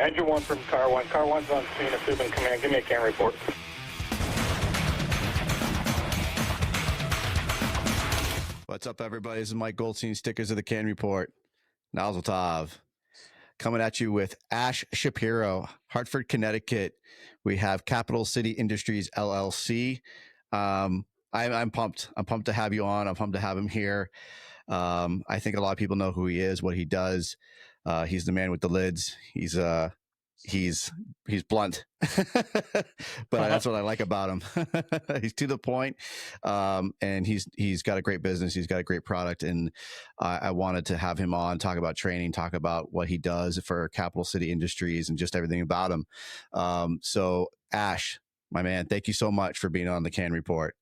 Engine 1 from car 1. Car 1's on scene at Subin Command. Give me a C.A.N report. What's up, everybody? This is Mike Goldstein, Stickers of the C.A.N report. Nozzle Tov. Coming at you with Ash Shapiro, Hartford, Connecticut. We have Capital City Industries, LLC. I'm pumped. I'm pumped to have you on. I'm pumped to have him here. I think a lot of people know who he is, what he does. He's the man with the lids. He's blunt, but that's what I like about him. He's to the point, and he's got a great business. He's got a great product, and I wanted to have him on, talk about training, talk about what he does for Capital City Industries, and just everything about him. So, Ash, my man, thank you so much for being on the C.A.N report.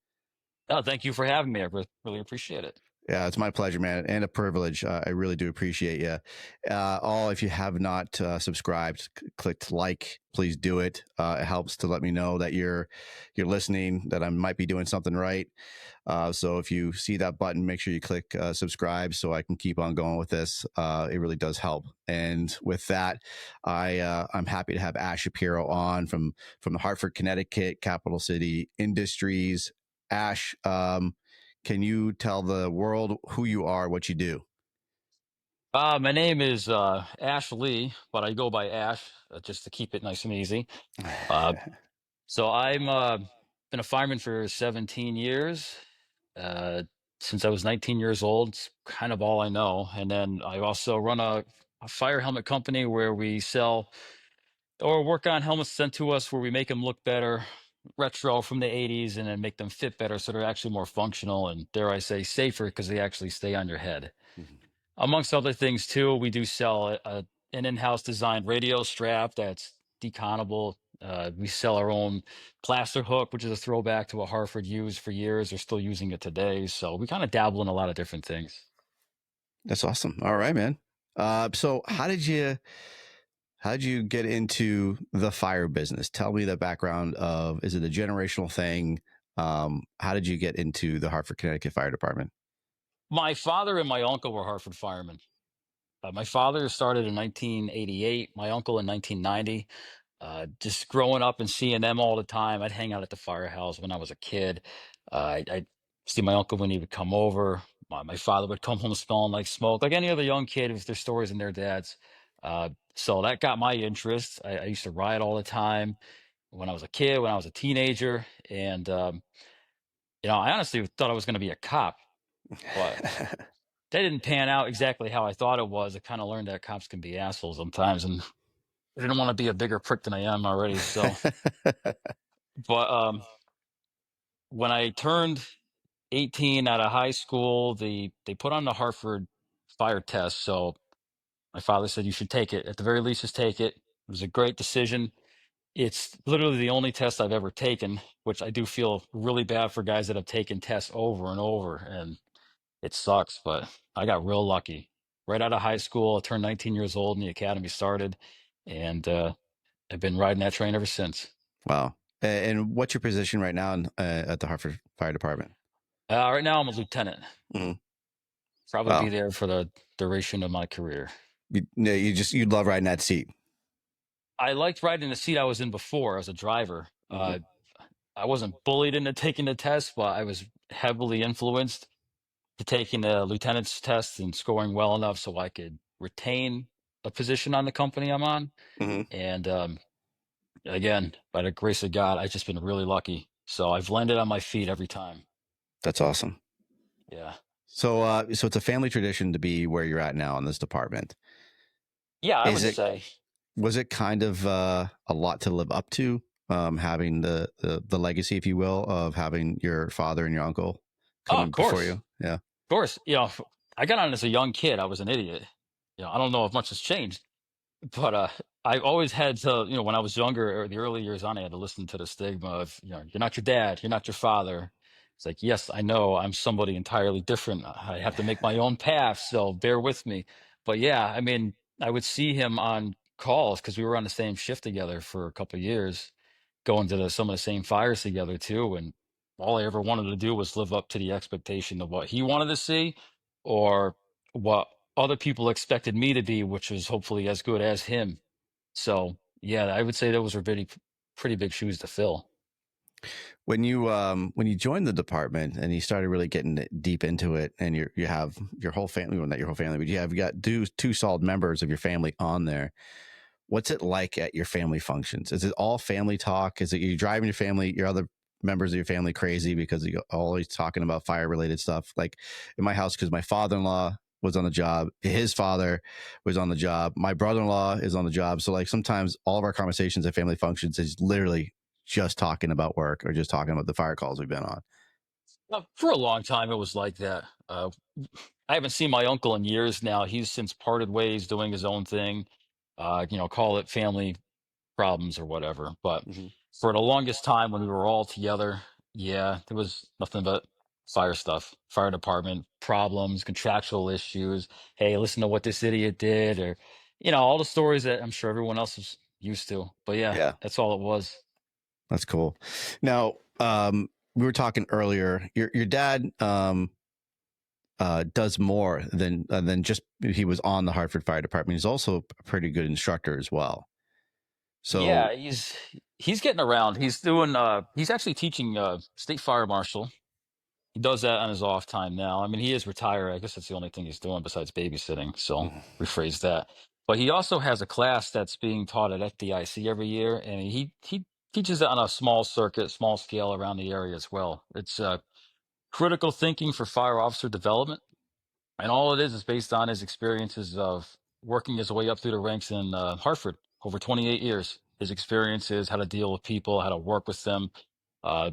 Oh, thank you for having me. I really appreciate it. Yeah, it's my pleasure, man, and a privilege. I really do appreciate you. If you have not subscribed, clicked like, please do it. It helps to let me know that you're listening, that I might be doing something right. So if you see that button, make sure you click subscribe so I can keep on going with this. It really does help. And with that, I'm happy to have Ash Shapiro on from the Hartford, Connecticut, Capital City Industries. Ash, can you tell the world who you are, what you do? My name is Ash Lee, but I go by Ash just to keep it nice and easy. So I'm been a fireman for 17 years. Uh, since I was 19 years old, it's kind of all I know. And then I also run a fire helmet company where we sell or work on helmets sent to us where we make them look better, retro from the 80s, and then make them fit better so they're actually more functional and, dare I say, safer because they actually stay on your head. Amongst other things, too, we do sell an in-house designed radio strap that's deconnable. We sell our own plaster hook, which is a throwback to what Hartford used for years. They're still using it today. So we kind of dabble in a lot of different things. That's awesome. All right, man. So how did you get into the fire business? Tell me the background of, is it a generational thing? How did you get into the Hartford, Connecticut Fire Department? My father and my uncle were Hartford firemen. My father started in 1988, my uncle in 1990. Just growing up and seeing them all the time, I'd hang out at the firehouse when I was a kid. I'd see my uncle when he would come over. My father would come home smelling like smoke, like any other young kid with their stories and their dads. So that got my interest. I used to ride all the time when I was a kid, when I was a teenager. And, I honestly thought I was going to be a cop, but that didn't pan out exactly how I thought it was. I kind of learned that cops can be assholes sometimes, and I didn't want to be a bigger prick than I am already. So, but when I turned 18 out of high school, they put on the Hartford fire test. So my father said, you should take it. At the very least, just take it. It was a great decision. It's literally the only test I've ever taken, which I do feel really bad for guys that have taken tests over and over. And it sucks, but I got real lucky. Right out of high school, I turned 19 years old and the academy started. And I've been riding that train ever since. Wow. And what's your position right now at the Hartford Fire Department? Right now, I'm a lieutenant. Mm-hmm. Probably Wow. be there for the duration of my career. You love riding that seat. I liked riding the seat I was in before as a driver. Mm-hmm. I wasn't bullied into taking the test, but I was heavily influenced to taking the lieutenant's test and scoring well enough so I could retain a position on the company I'm on. Mm-hmm. And again, by the grace of God, I've just been really lucky. So I've landed on my feet every time. That's awesome. Yeah. So it's a family tradition to be where you're at now in this department. Yeah, I would say. Was it kind of a lot to live up to, having the legacy, if you will, of having your father and your uncle coming before you? Yeah. Of course. I got on as a young kid. I was an idiot. I don't know if much has changed, but I always had to, when I was younger or the early years on, I had to listen to the stigma of, you're not your dad, you're not your father. It's like, yes, I know I'm somebody entirely different. I have to make my own path, so bear with me. But yeah, I mean, I would see him on calls because we were on the same shift together for a couple of years, going to some of the same fires together too. And all I ever wanted to do was live up to the expectation of what he wanted to see or what other people expected me to be, which was hopefully as good as him. So yeah, I would say those were pretty big shoes to fill. When you joined the department and you started really getting deep into it, and you have your whole family, well, not your whole family, but you got two solid members of your family on there. What's it like at your family functions? Is it all family talk? Is it you driving your other members of your family crazy because you're always talking about fire related stuff? Like in my house, because my father-in-law was on the job, his father was on the job, my brother-in-law is on the job. So like sometimes all of our conversations at family functions is literally just talking about work or just talking about the fire calls we've been on. For a long time, it was like that. I haven't seen my uncle in years now. He's since parted ways, doing his own thing. Call it family problems or whatever. But Mhm. for the longest time, when we were all together, yeah, there was nothing but fire stuff, fire department problems, contractual issues. Hey, listen to what this idiot did, or all the stories that I'm sure everyone else is used to. But yeah, Yeah, that's all it was. that's cool. Now, we were talking earlier. Your dad does more than just he was on the Hartford Fire Department. He's also a pretty good instructor as well. So, Yeah, he's getting around. He's actually teaching state fire marshal. He does that on his off time now. I mean, he is retired. I guess that's the only thing he's doing besides babysitting. So rephrase that. But he also has a class that's being taught at FDIC every year, and he teaches it on a small circuit, small scale around the area as well. It's critical thinking for fire officer development, and all it is based on his experiences of working his way up through the ranks in Hartford over 28 years. His experiences, how to deal with people, how to work with them, uh,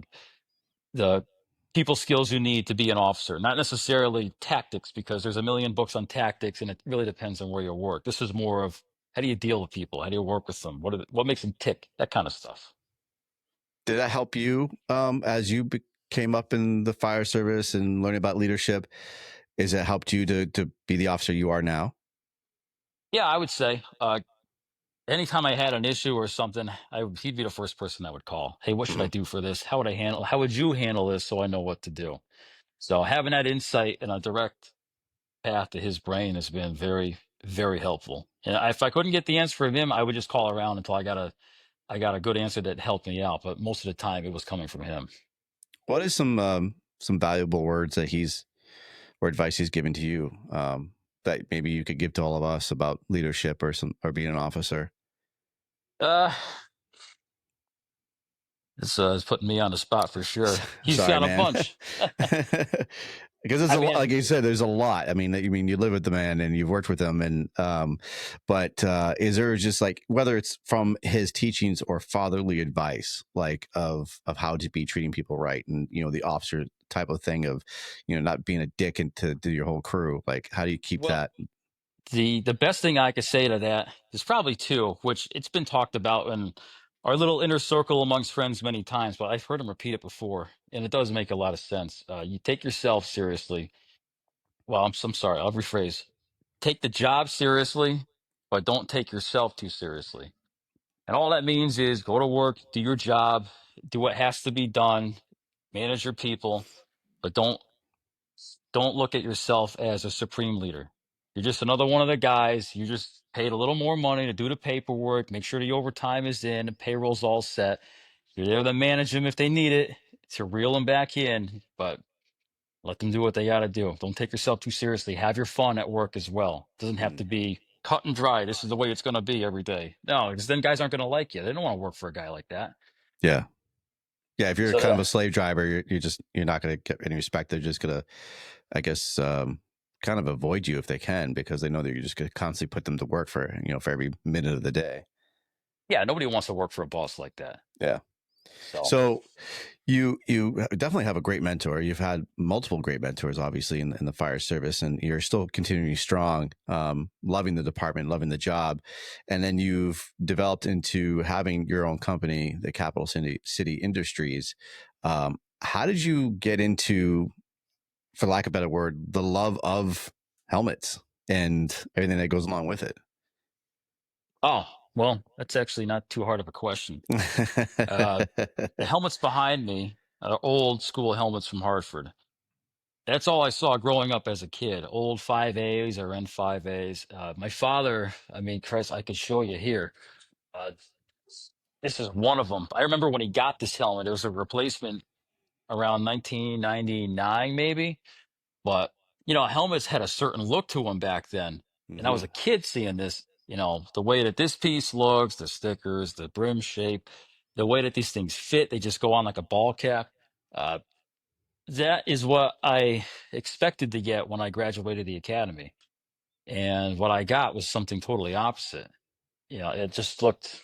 the people skills you need to be an officer, not necessarily tactics, because there's a million books on tactics, and it really depends on where you work. This is more of how do you deal with people, how do you work with them, what makes them tick, that kind of stuff. did that help you as you came up in the fire service and learning about leadership? Is it helped you to be the officer you are now? Yeah, I would say anytime I had an issue or something, he'd be the first person I would call. Hey, what should I Mhm. do for this? How would you handle this so I know what to do? So having that insight and a direct path to his brain has been very, very helpful. And if I couldn't get the answer from him, I would just call around until I got a good answer that helped me out. But most of the time, it was coming from him. What is some valuable words that he's or advice he's given to you that maybe you could give to all of us about leadership or being an officer? Uh, it's putting me on the spot for sure. He's Sorry, got a man. bunch. Because it's I a lot, like mean, you said, there's a lot. I mean, you live with the man and you've worked with him, and but is there just like whether it's from his teachings or fatherly advice, like of how to be treating people right, and the officer type of thing of not being a dick into to your whole crew, like how do you keep well, that? the best thing I could say to that is probably two, which it's been talked about in our little inner circle amongst friends many times, but I've heard him repeat it before, and it does make a lot of sense. You take yourself seriously. Well, I'm sorry, I'll rephrase. Take the job seriously, but don't take yourself too seriously. And all that means is go to work, do your job, do what has to be done, manage your people, but don't look at yourself as a supreme leader. You're just another one of the guys. You just paid a little more money to do the paperwork, make sure the overtime is in, the payroll's all set. You're there to manage them if they need it, to reel them back in, but let them do what they got to do. Don't take yourself too seriously. Have your fun at work as well. It doesn't have Mm, to be cut and dry. This is the way it's going to be every day. No, because then guys aren't going to like you. They don't want to work for a guy like that. yeah, yeah. If you're So kind of yeah, a slave driver, you're not going to get any respect. They're just gonna, I guess, kind of avoid you if they can because they know that you're just going to constantly put them to work for every minute of the day. yeah, nobody wants to work for a boss like that. Yeah. So So you definitely have a great mentor. You've had multiple great mentors, obviously, in the fire service, and you're still continuing strong, loving the department, loving the job, and then you've developed into having your own company, the Capital City Industries. How did you get into, for lack of a better word, the love of helmets and everything that goes along with it? oh, well, that's actually not too hard of a question. Uh, the helmets behind me are old school helmets from Hartford. That's all I saw growing up as a kid. Old 5As or N5As. My father, I mean, Chris, I could show you here. Uh, this is one of them. I remember when he got this helmet, it was a replacement around 1999, maybe. But, helmets had a certain look to them back then. And I was Hmm. a kid seeing this, the way that this piece looks, the stickers, the brim shape, the way that these things fit, they just go on like a ball cap. Uh, that is what I expected to get when I graduated the academy. And what I got was something totally opposite. It just looked,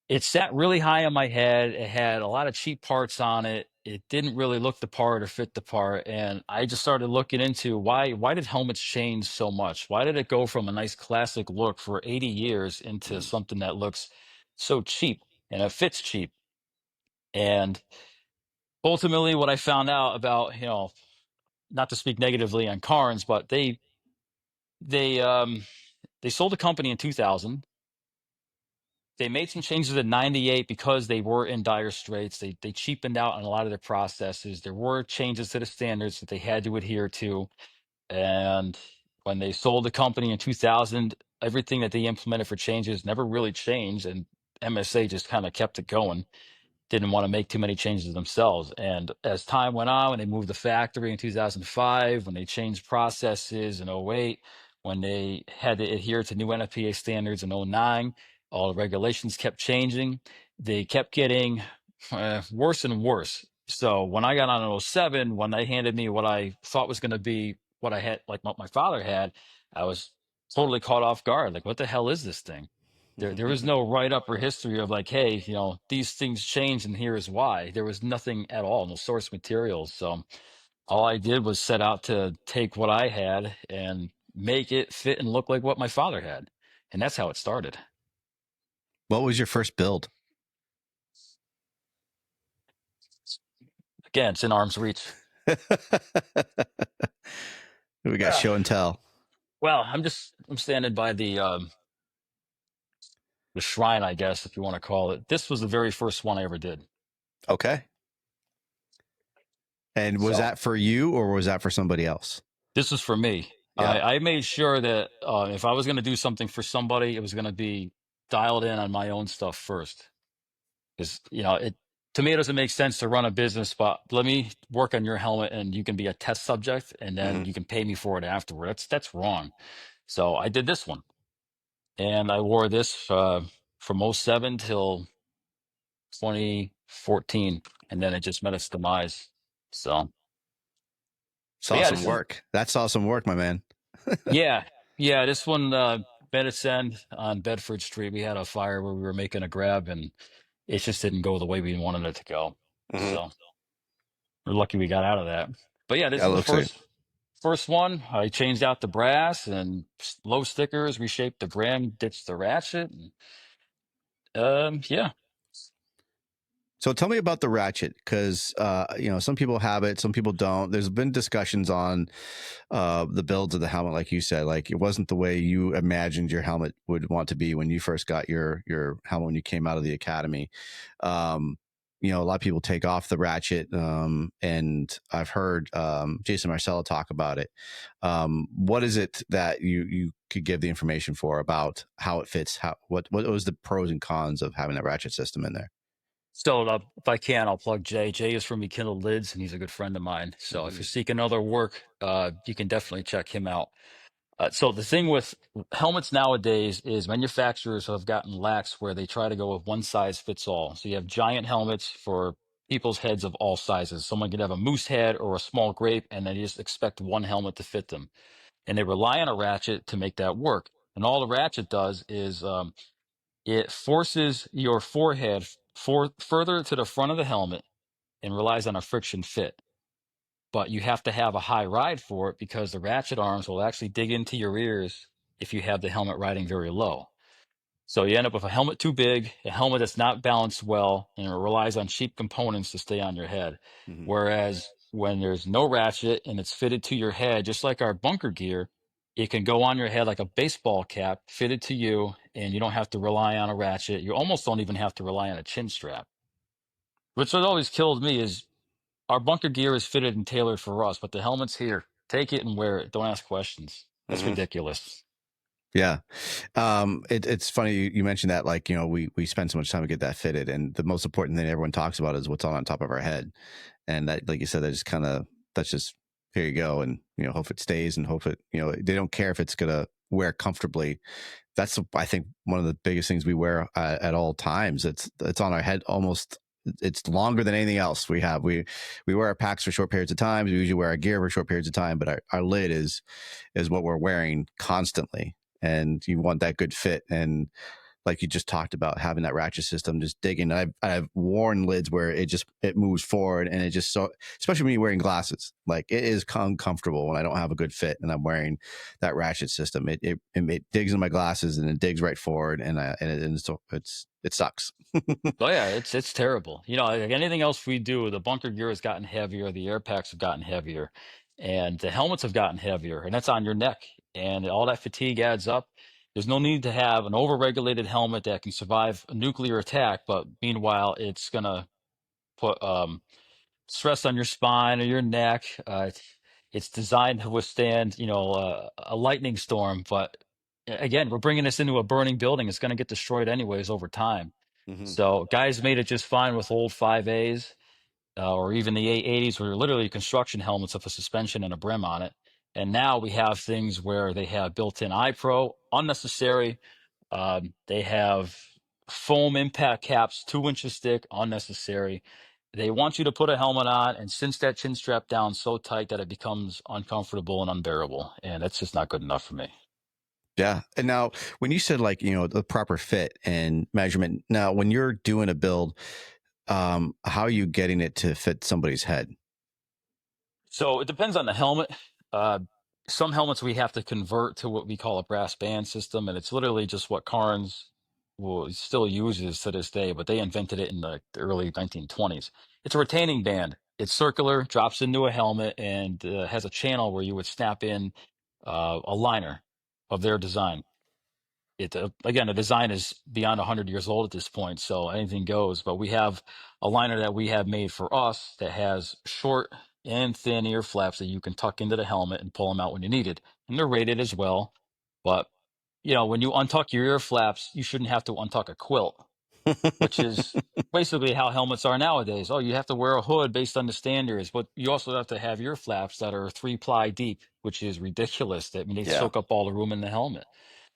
it sat really high on my head. It had a lot of cheap parts on it. It didn't really look the part or fit the part. And I just started looking into why did helmets change so much? Why did it go from a nice classic look for 80 years into something that looks so cheap and it fits cheap? And ultimately what I found out about, not to speak negatively on Carnes, but they um they sold the company in 2000. They made some changes in '98 because they were in dire straits. They cheapened out on a lot of their processes. There were changes to the standards that they had to adhere to. And when they sold the company in 2000, everything that they implemented for changes never really changed, and MSA just kind of kept it going. Didn't want to make too many changes themselves. And as time went on, when they moved the factory in 2005, when they changed processes in '08, when they had to adhere to new NFPA standards in '09, all the regulations kept changing. They kept getting worse and worse. So when I got on in '07, when they handed me what I thought was going to be what I had, like what my father had, I was totally caught off guard. Like, what the hell is this thing? There was no write up or history of like, hey, these things changed and here is why. There was nothing at all, no source materials. So all I did was set out to take what I had and make it fit and look like what my father had. And that's how it started. What was your first build? Again, it's in arm's reach. We got show and tell. Well, I'm standing by the shrine, I guess, if you want to call it. This was the very first one I ever did. Okay. And was So that for you or was that for somebody else? this is for me. Yeah. I made sure that if I was going to do something for somebody, it was going to be dialed in on my own stuff first. Because, it to me, it doesn't make sense to run a business, but let me work on your helmet and you can be a test subject and then you can pay me for it afterward. That's wrong. So I did this one and I wore this from '07 till 2014. And then it just met its demise. So, but Saw yeah, some this is, work. That saw some work, my man. yeah, yeah, this one, met its end on Bedford Street. We had a fire where we were making a grab and it just didn't go the way we wanted it to go. Mm-hmm. So we're lucky we got out of that. But yeah, this That is the looks like. first one. I changed out the brass and low stickers, reshaped the brim, ditched the ratchet. And, yeah. So tell me about the ratchet, because some people have it, some people don't. There's been discussions on the builds of the helmet, like you said, like it wasn't the way you imagined your helmet would want to be when you first got your helmet when you came out of the academy. Um, a lot of people take off the ratchet, and I've heard Jason Marcello talk about it. What is it that you could give the information for about how it fits? What was the pros and cons of having that ratchet system in there? So if I can, I'll plug Jay. Jay is from Rekindled Lids, and he's a good friend of mine. So if Mm-hmm. you're seeking other work, you can definitely check him out. So the thing with helmets nowadays is manufacturers have gotten lax where they try to go with one size fits all. So you have giant helmets for people's heads of all sizes. Someone could have a moose head or a small grape, and they just expect one helmet to fit them. And they rely on a ratchet to make that work. And all the ratchet does is it forces your forehead further to the front of the helmet and relies on a friction fit. But you have to have a high ride for it because the ratchet arms will actually dig into your ears if you have the helmet riding very low. So you end up with a helmet too big, a helmet that's not balanced well, and it relies on cheap components to stay on your head. Mm-hmm. Whereas when there's no ratchet and it's fitted to your head, just like our bunker gear, it can go on your head like a baseball cap, fitted to you, and you don't have to rely on a ratchet. You almost don't even have to rely on a chin strap. Which has always killed me is our bunker gear is fitted and tailored for us, but the helmet's here. Take it and wear it. Don't ask questions. That's Mm-hmm. ridiculous. Yeah. It's funny you mentioned that, like, we spend so much time to get that fitted, and the most important thing everyone talks about is what's on top of our head. And that, like you said, that's just, here you go. And, hope it stays, and hope it, they don't care if it's going to wear comfortably. That's, I think, one of the biggest things we wear at all times. It's on our head almost. It's longer than anything else we have. We wear our packs for short periods of time. We usually wear our gear for short periods of time, but our lid is what we're wearing constantly. And you want that good fit. And like you just talked about, having that ratchet system, just digging. I've worn lids where it moves forward, and it just, so, especially when you're wearing glasses, like, it is uncomfortable when I don't have a good fit and I'm wearing that ratchet system. It digs in my glasses, and it digs right forward, it sucks. Oh yeah, it's terrible. Like anything else we do, the bunker gear has gotten heavier, the air packs have gotten heavier, and the helmets have gotten heavier, and that's on your neck. And all that fatigue adds up. There's no need to have an overregulated helmet that can survive a nuclear attack, but meanwhile, it's gonna put stress on your spine or your neck. It's designed to withstand, a lightning storm, but again, we're bringing this into a burning building. It's going to get destroyed anyways over time. Hmm. So guys made it just fine with old 5As, or even the 880s, were literally construction helmets with a suspension and a brim on it. And now we have things where they have built-in iPro, unnecessary. They have foam impact caps, 2 inches thick, unnecessary. They want you to put a helmet on and cinch that chin strap down so tight that it becomes uncomfortable and unbearable. And that's just not good enough for me. Yeah. And now, when you said, like, the proper fit and measurement, now when you're doing a build, how are you getting it to fit somebody's head? So it depends on the helmet. Uh, some helmets we have to convert to what we call a brass band system, and it's literally just what Carnes will still uses to this day, but they invented it in the early 1920s. It's a retaining band. It's circular, drops into a helmet, and has a channel where you would snap in a liner of their design. Again, the design is beyond 100 years old at this point, so anything goes. But we have a liner that we have made for us that has short and thin ear flaps that you can tuck into the helmet and pull them out when you need it, and they're rated as well. But when you untuck your ear flaps, you shouldn't have to untuck a quilt, which is basically how helmets are nowadays. Oh, you have to wear a hood based on the standards, but you also have to have ear flaps that are 3 ply deep, which is ridiculous. I mean, they Yeah. soak up all the room in the helmet.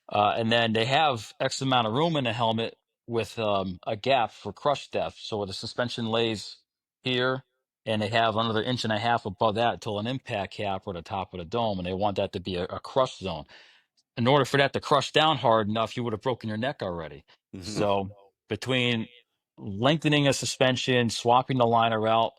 And then they have X amount of room in the helmet with a gap for crush depth. So the suspension lays here, and they have another inch and a half above that till an impact cap or the top of the dome, and they want that to be a crush zone. In order for that to crush down hard enough, you would have broken your neck already. Hmm. So between lengthening a suspension, swapping the liner out,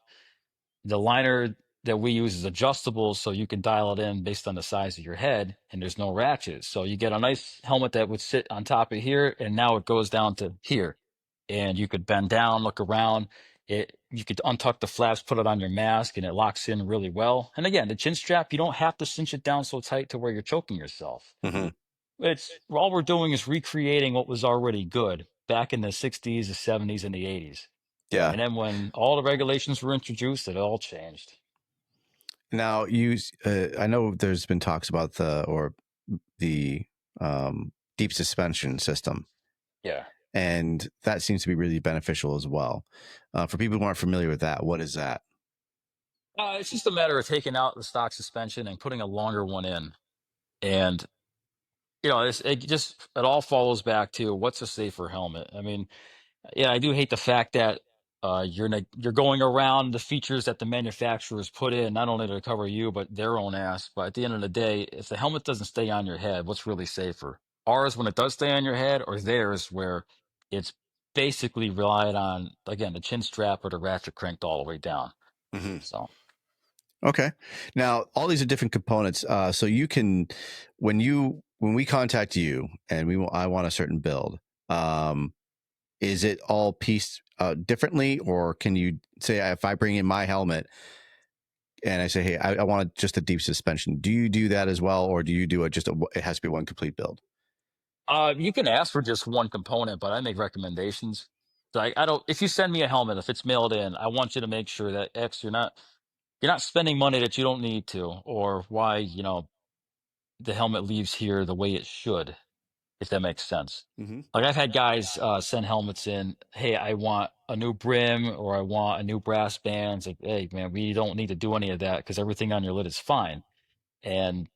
the liner that we use is adjustable, so you can dial it in based on the size of your head, and there's no ratchets. So you get a nice helmet that would sit on top of here, and now it goes down to here. And you could bend down, look around. You could untuck the flaps, put it on your mask, and it locks in really well. And again, the chin strap, you don't have to cinch it down so tight to where you're choking yourself. Hmm. It's all we're doing is recreating what was already good back in the 60s, the 70s, and the 80s. Yeah. And then when all the regulations were introduced, it all changed. Now, I know there's been talks about the deep suspension system, Yeah. and that seems to be really beneficial as well. For people who aren't familiar with that, what is that? It's just a matter of taking out the stock suspension and putting a longer one in. And, it all follows back to what's a safer helmet. I mean, yeah, I do hate the fact that you're going around the features that the manufacturers put in, not only to cover you, but their own ass. But at the end of the day, if the helmet doesn't stay on your head, what's really safer? Ours when it does stay on your head, or theirs where it's basically relied on, again, the chin strap or the ratchet cranked all the way down. Hmm. So. Okay. Now, all these are different components. So you can, when we contact you and I want a certain build, is it all pieced differently, or can you say, if I bring in my helmet and I say, hey, I want just a deep suspension, do you do that as well, or do you do it has to be one complete build? You can ask for just one component, but I make recommendations. So I don't. If you send me a helmet, if it's mailed in, I want you to make sure that you're not spending money that you don't need to, or why the helmet leaves here the way it should. if that makes sense. Hmm. Like I've had guys send helmets in, hey, I want a new brim or I want a new brass band. It's like, hey, man, we don't need to do any of that because everything on your lid is fine, and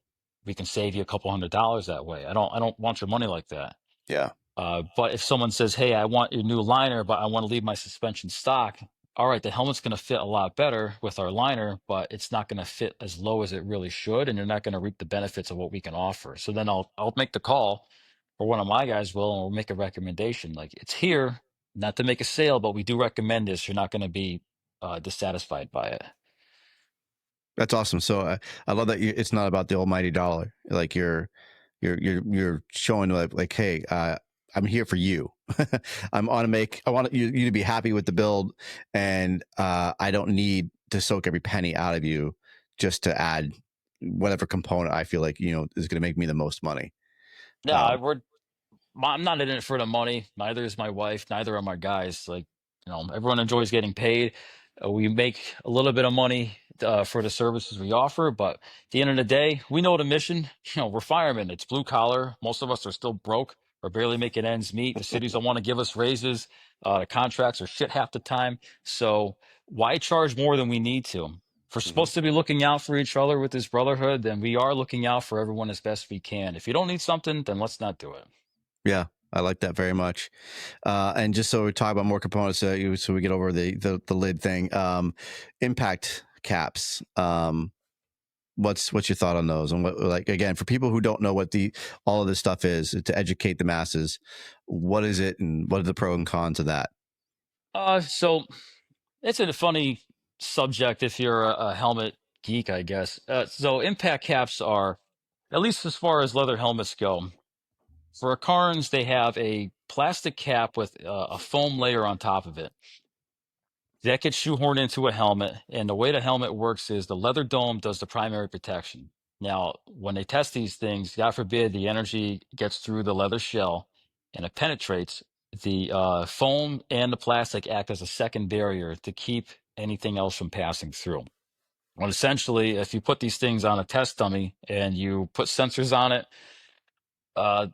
we can save you a couple $100 that way. I don't want your money like that. Yeah. But if someone says, "Hey, I want your new liner, but I want to leave my suspension stock," all right, the helmet's going to fit a lot better with our liner, but it's not going to fit as low as it really should, and you're not going to reap the benefits of what we can offer. So then I'll make the call, or one of my guys will, and we'll make a recommendation. Like it's here, not to make a sale, but we do recommend this. You're not going to be dissatisfied by it. That's awesome. So I love that it's not about the almighty dollar. Like you're showing like hey, I'm here for you. I want you to be happy with the build, and I don't need to soak every penny out of you just to add whatever component I feel like is going to make me the most money. Yeah, Um, I'm not in it for the money. Neither is my wife. Neither are my guys. Like, everyone enjoys getting paid. We make a little bit of money for the services we offer, but at the end of the day, we know the mission. We're firemen. It's blue collar. Most of us are still broke or barely making ends meet. The cities don't want to give us raises. The contracts are shit half the time. So why charge more than we need to? If we're mhm. supposed to be looking out for each other with this brotherhood, then we are looking out for everyone as best we can. If you don't need something, then let's not do it. Yeah, I like that very much. And just so we talk about more components, so we get over the lid thing. Impact caps. What's your thought on those? And what, like, again, for people who don't know what all of this stuff is, to educate the masses, what is it, and what are the pros and cons of that? So it's a funny subject if you're a helmet geek, I guess. So impact caps are, at least as far as leather helmets go, for Carnes, they have a plastic cap with a foam layer on top of it. That gets shoehorned into a helmet, and the way the helmet works is the leather dome does the primary protection. Now, when they test these things, God forbid the energy gets through the leather shell and it penetrates, the foam and the plastic act as a second barrier to keep anything else from passing through. Well, essentially, if you put these things on a test dummy and you put sensors on it, uh,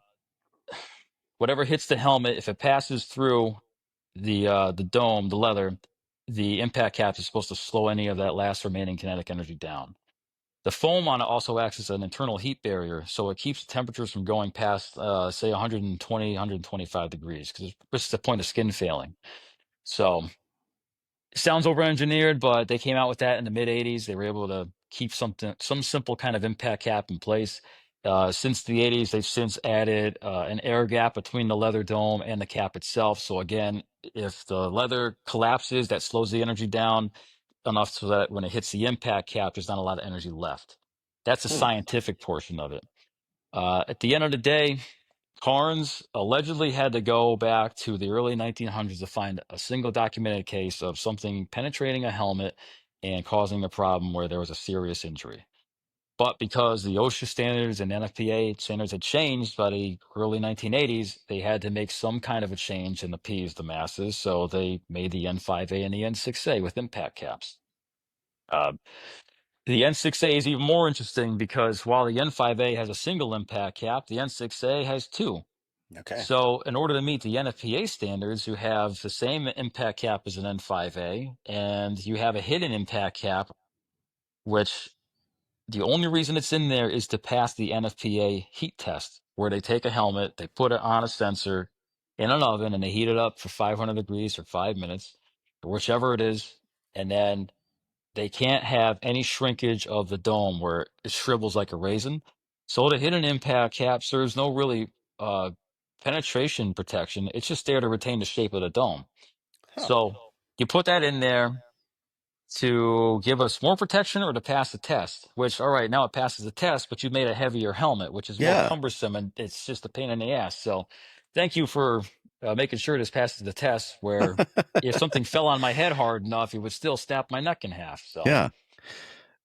whatever hits the helmet, if it passes through the dome, the leather, the impact cap is supposed to slow any of that last remaining kinetic energy down. The foam on it also acts as an internal heat barrier, so it keeps temperatures from going past, say, 120, 125 degrees, because it's the point of skin failing. So sounds over-engineered, but they came out with that in the mid 80s. They were able to keep some simple kind of impact cap in place. Since the 80s, they've since added an air gap between the leather dome and the cap itself. So again, if the leather collapses, that slows the energy down enough so that when it hits the impact cap, there's not a lot of energy left. That's the Hmm. scientific portion of it. At the end of the day, Carnes allegedly had to go back to the early 1900s to find a single documented case of something penetrating a helmet and causing a problem where there was a serious injury. But because the OSHA standards and NFPA standards had changed by the early 1980s, they had to make some kind of a change and appease the masses. So they made the N5A and the N6A with impact caps. Uh, the N6A is even more interesting because while the N5A has a single impact cap, the N6A has two. Okay. So, in order to meet the NFPA standards, you have the same impact cap as an N5A, and you have a hidden impact cap, which the only reason it's in there is to pass the NFPA heat test, where they take a helmet, they put it on a sensor in an oven, and they heat it up for 500 degrees for 5 minutes, or whichever it is, and then they can't have any shrinkage of the dome where it shrivels like a raisin. So the hidden impact cap serves no really uh, penetration protection. It's just there to retain the shape of the dome. Huh. So you put that in there to give us more protection or to pass the test, which, all right, now it passes the test, but you made a heavier helmet, which is more Yeah. cumbersome and it's just a pain in the ass. So thank you for making sure this passes the test where if something fell on my head hard enough, it would still snap my neck in half. So. Yeah.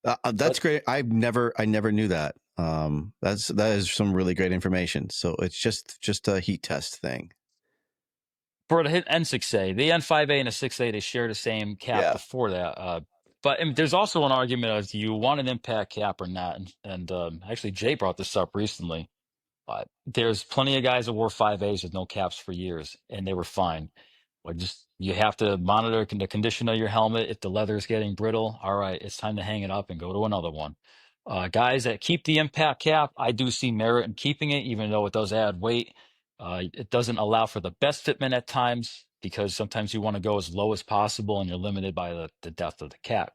That's But great. I never knew that. That is some really great information. So it's just a heat test thing. for the hit N6A, the N5A and the 6A, they share the same cap Yeah. before that. But there's also an argument of do you want an impact cap or not? And actually, Jay brought this up recently. There's plenty of guys that wore 5As with no caps for years, and they were fine. Like, just you have to monitor the condition of your helmet. If the leather is getting brittle, all right, it's time to hang it up and go to another one. Guys that keep the impact cap, I do see merit in keeping it, even though it does add weight. It doesn't allow for the best fitment at times because sometimes you want to go as low as possible and you're limited by the depth of the cap.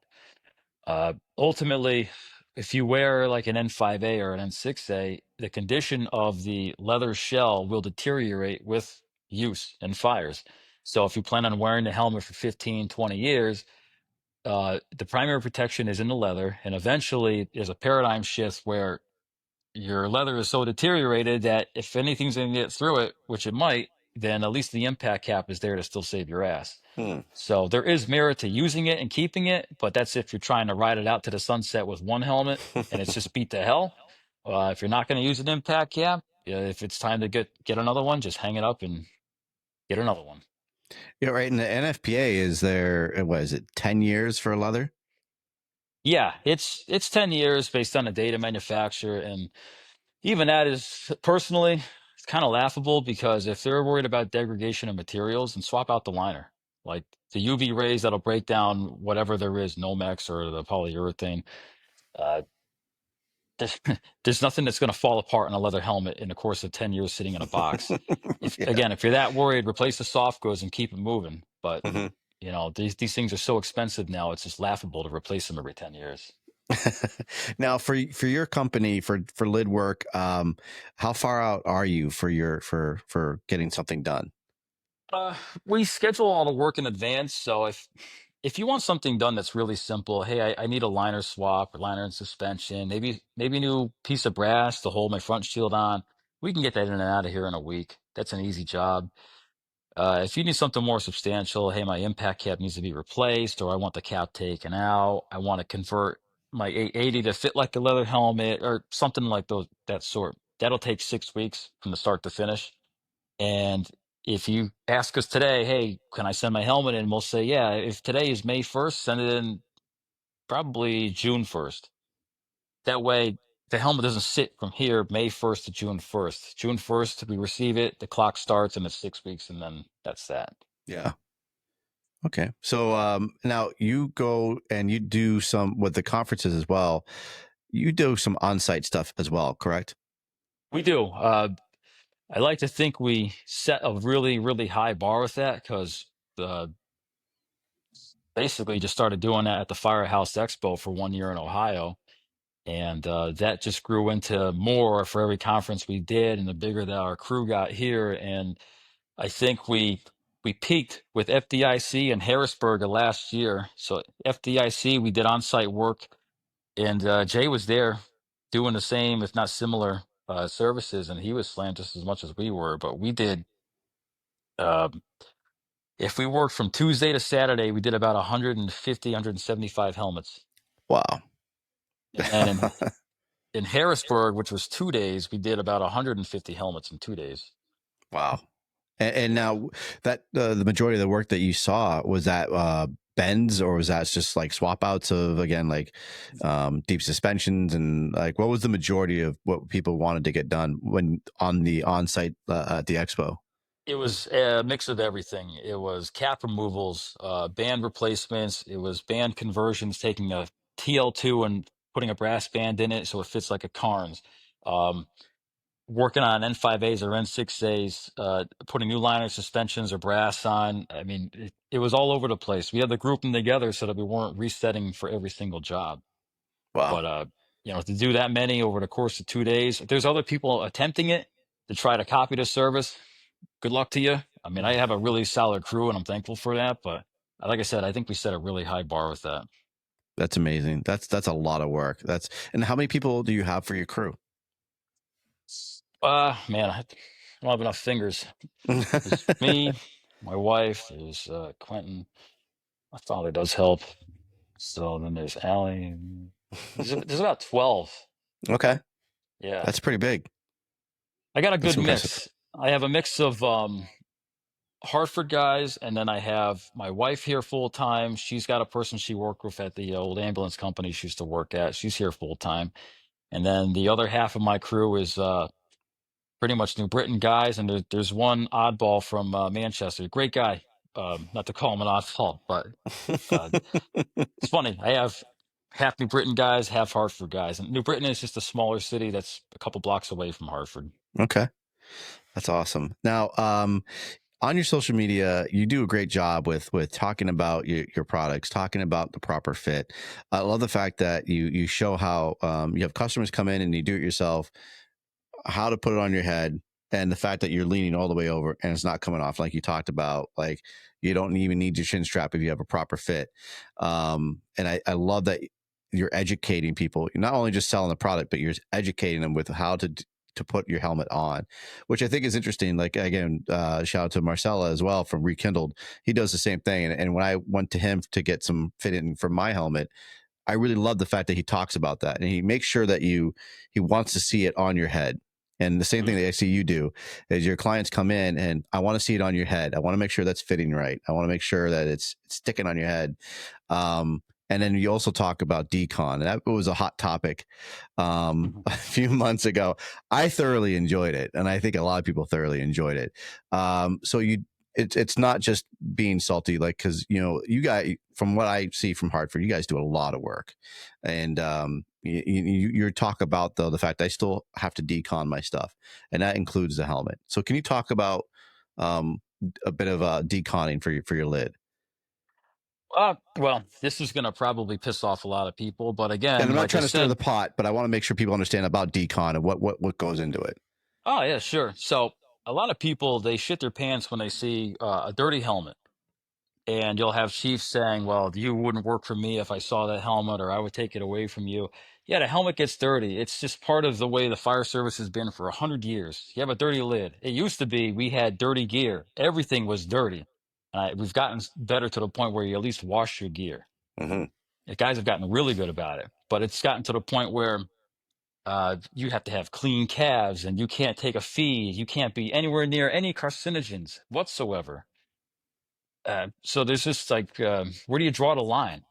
Ultimately, if you wear like an N5A or an N6A, the condition of the leather shell will deteriorate with use and fires. So if you plan on wearing the helmet for 15, 20 years, the primary protection is in the leather. And eventually there's a paradigm shift where your leather is so deteriorated that if anything's going to get through it, which it might, then at least the impact cap is there to still save your ass. So there is merit to using it and keeping it, but that's if you're trying to ride it out to the sunset with one helmet and it's just beat to hell. If you're not going to use an impact cap, if it's time to get another one, just hang it up and get another one. Yeah, right. And the NFPA is there. What is it? 10 years for leather? Yeah, it's 10 years based on the data manufacturer, and even that is personally, it's kind of laughable because if they're worried about degradation of materials, then swap out the liner. Like the UV rays that'll break down whatever there is, Nomex or the polyurethane. Uh, there's, there's nothing that's going to fall apart in a leather helmet in the course of 10 years sitting in a box. If Yeah. again, if you're that worried, replace the soft goods and keep it moving. But Mhm. these things are so expensive now; it's just laughable to replace them every 10 years. Now, for your company for lid work, how far out are you for your for getting something done? We schedule all the work in advance, so if you want something done that's really simple, hey, I need a liner swap, or liner and suspension, maybe a new piece of brass to hold my front shield on. We can get that in and out of here in a week. That's an easy job. If you need something more substantial, hey, my impact cap needs to be replaced, or I want the cap taken out. I want to convert my 880 to fit like a leather helmet, or something like that sort. That'll take 6 weeks from the start to finish. And if you ask us today, hey, can I send my helmet in? We'll say, yeah, if today is May 1st, send it in probably June 1st. That way, the helmet doesn't sit from here May 1st to June 1st. June 1st, we receive it, the clock starts, and it's 6 weeks, and then that's that. Yeah. Okay. So now you go and you do some with the conferences as well. You do some on-site stuff as well, correct? We do. I like to think we set a really, really high bar with that because basically just started doing that at the Firehouse Expo for 1 year in Ohio. And that just grew into more for every conference we did, and the bigger that our crew got here. And I think we peaked with FDIC in Harrisburg last year. So FDIC, we did on-site work, and Jay was there doing the same, if not similar, services, and he was slammed just as much as we were. But we did. Um, if we worked from Tuesday to Saturday, we did about 150, 175 helmets. Wow. And then in Harrisburg, which was 2 days, we did about 150 helmets in 2 days. Wow. And now that the majority of the work that you saw, was that bends, or was that just like swap outs of, again, like deep suspensions, and like what was the majority of what people wanted to get done when on the on-site at the expo? It was a mix of everything. It was cap removals, band replacements. It was band conversions, taking a TL2 and putting a brass band in it so it fits like a Carnes. Um, Working on N5As or N6As, putting new liner suspensions or brass on. I mean, it was all over the place. We had to group them together so that we weren't resetting for every single job. Wow. But to do that many over the course of 2 days, if there's other people attempting it to try to copy the service, good luck to you. I mean, I have a really solid crew and I'm thankful for that. But like I said, I think we set a really high bar with that. That's amazing. That's a lot of work. And how many people do you have for your crew? Man, I don't have enough fingers. There's me, my wife, there's Quentin. My father does help. So then there's Allie. There's about 12. Okay. Yeah. That's pretty big. I got a That's good impressive. mix. I have a mix of Hartford guys, and then I have my wife here full time. She's got a person she worked with at the old ambulance company she used to work at. She's here full time. And then the other half of my crew is pretty much New Britain guys, and there's one oddball from Manchester. Great guy. Not to call him an oddball, but uh, it's funny. I have half New Britain guys, half Hartford guys, and New Britain is just a smaller city that's a couple blocks away from Hartford. Okay, that's awesome. Now, on your social media, you do a great job with talking about your products, talking about the proper fit. I love the fact that you show how you have customers come in and you do it yourself, how to put it on your head, and the fact that you're leaning all the way over and it's not coming off, like you talked about. Like, you don't even need your chin strap if you have a proper fit. And I love that you're educating people. You're not only just selling the product, but you're educating them with how to put your helmet on, which I think is interesting. Like, again, shout out to Marcella as well from Rekindled. He does the same thing. And when I went to him to get some fitting for my helmet, I really love the fact that he talks about that, and he makes sure that he wants to see it on your head. And the same thing that I see you do is your clients come in and I want to see it on your head. I want to make sure that's fitting right. I want to make sure that it's sticking on your head. And then you also talk about decon. That was a hot topic a few months ago. I thoroughly enjoyed it, and I think a lot of people thoroughly enjoyed it. So it's not just being salty, like, because you guys, from what I see from Hartford, you guys do a lot of work, and you talk about the fact that I still have to decon my stuff, and that includes the helmet. So can you talk about a bit of deconning for your lid? Well, this is going to probably piss off a lot of people, but And again, I'm not like I trying to stir the said, pot, but I want to make sure people understand about decon and what goes into it. oh yeah, sure. So a lot of people, they shit their pants when they see a dirty helmet. And you'll have chiefs saying, well, you wouldn't work for me if I saw that helmet, or I would take it away from you. Yeah, the helmet gets dirty. It's just part of the way the fire service has been for 100 years. You have a dirty lid. It used to be we had dirty gear. Everything was dirty. We've gotten better to the point where you at least wash your gear. Mm-hmm. The guys have gotten really good about it. But it's gotten to the point where you have to have clean calves, and you can't take a feed. You can't be anywhere near any carcinogens whatsoever. So there's just like, where do you draw the line?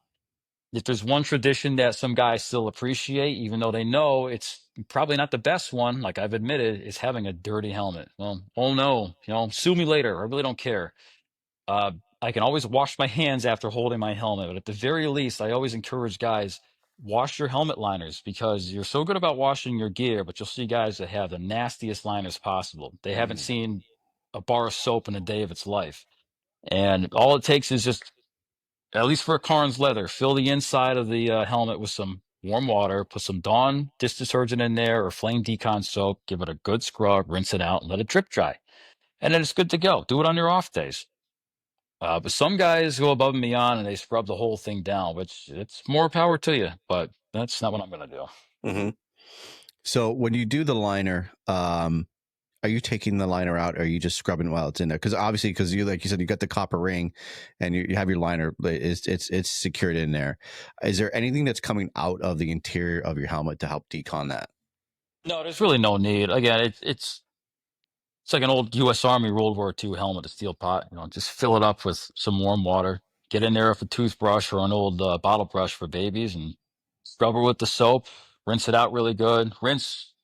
If there's one tradition that some guys still appreciate, even though they know it's probably not the best one, like I've admitted, is having a dirty helmet. Well, oh no, sue me later. I really don't care. Uh, I can always wash my hands after holding my helmet, but at the very least, I always encourage guys, wash your helmet liners, because you're so good about washing your gear, but you'll see guys that have the nastiest liners possible. They haven't seen a bar of soap in a day of its life. And all it takes is just, at least for a Carnes leather, fill the inside of the helmet with some warm water, put some Dawn dish detergent in there or Flame Decon soap, give it a good scrub, rinse it out, and let it drip dry. And then it's good to go. Do it on your off days. But some guys go above and beyond and they scrub the whole thing down, which it's more power to you, but that's not what I'm going to do. Mm-hmm. So when you do the liner, are you taking the liner out, or are you just scrubbing while it's in there? Because obviously, because you, like you said, you got the copper ring, and you have your liner. It's secured in there. Is there anything that's coming out of the interior of your helmet to help decon that? No, there's really no need. Again, it's like an old U.S. Army World War II helmet, a steel pot. Just fill it up with some warm water. Get in there with a toothbrush or an old bottle brush for babies, and scrub it with the soap. Rinse it out really good. Rinse,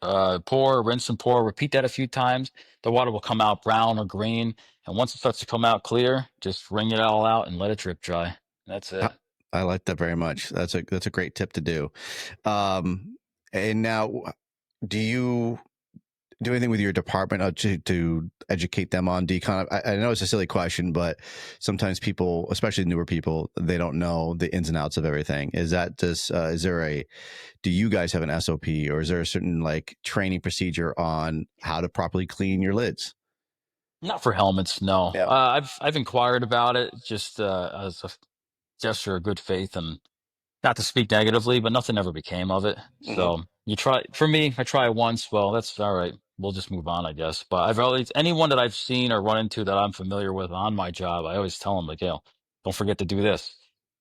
pour, rinse and pour. Repeat that a few times. The water will come out brown or green, and once it starts to come out clear, just wring it all out and let it drip dry. That's I, it. I like that very much. That's a great tip to do. And now, do you do anything with your department to educate them on decon? I know it's a silly question, but sometimes people, especially newer people, they don't know the ins and outs of everything. Is that this? Do you guys have an SOP, or is there a certain like training procedure on how to properly clean your lids? Not for helmets, no. Yeah. I've inquired about it just as a gesture of good faith, and not to speak negatively, but nothing ever became of it. Mm-hmm. So you try, for me, I try it once. Well, that's all right. We'll just move on, I guess. But I've always, anyone that I've seen or run into that I'm familiar with on my job, I always tell them, like, hey, don't forget to do this.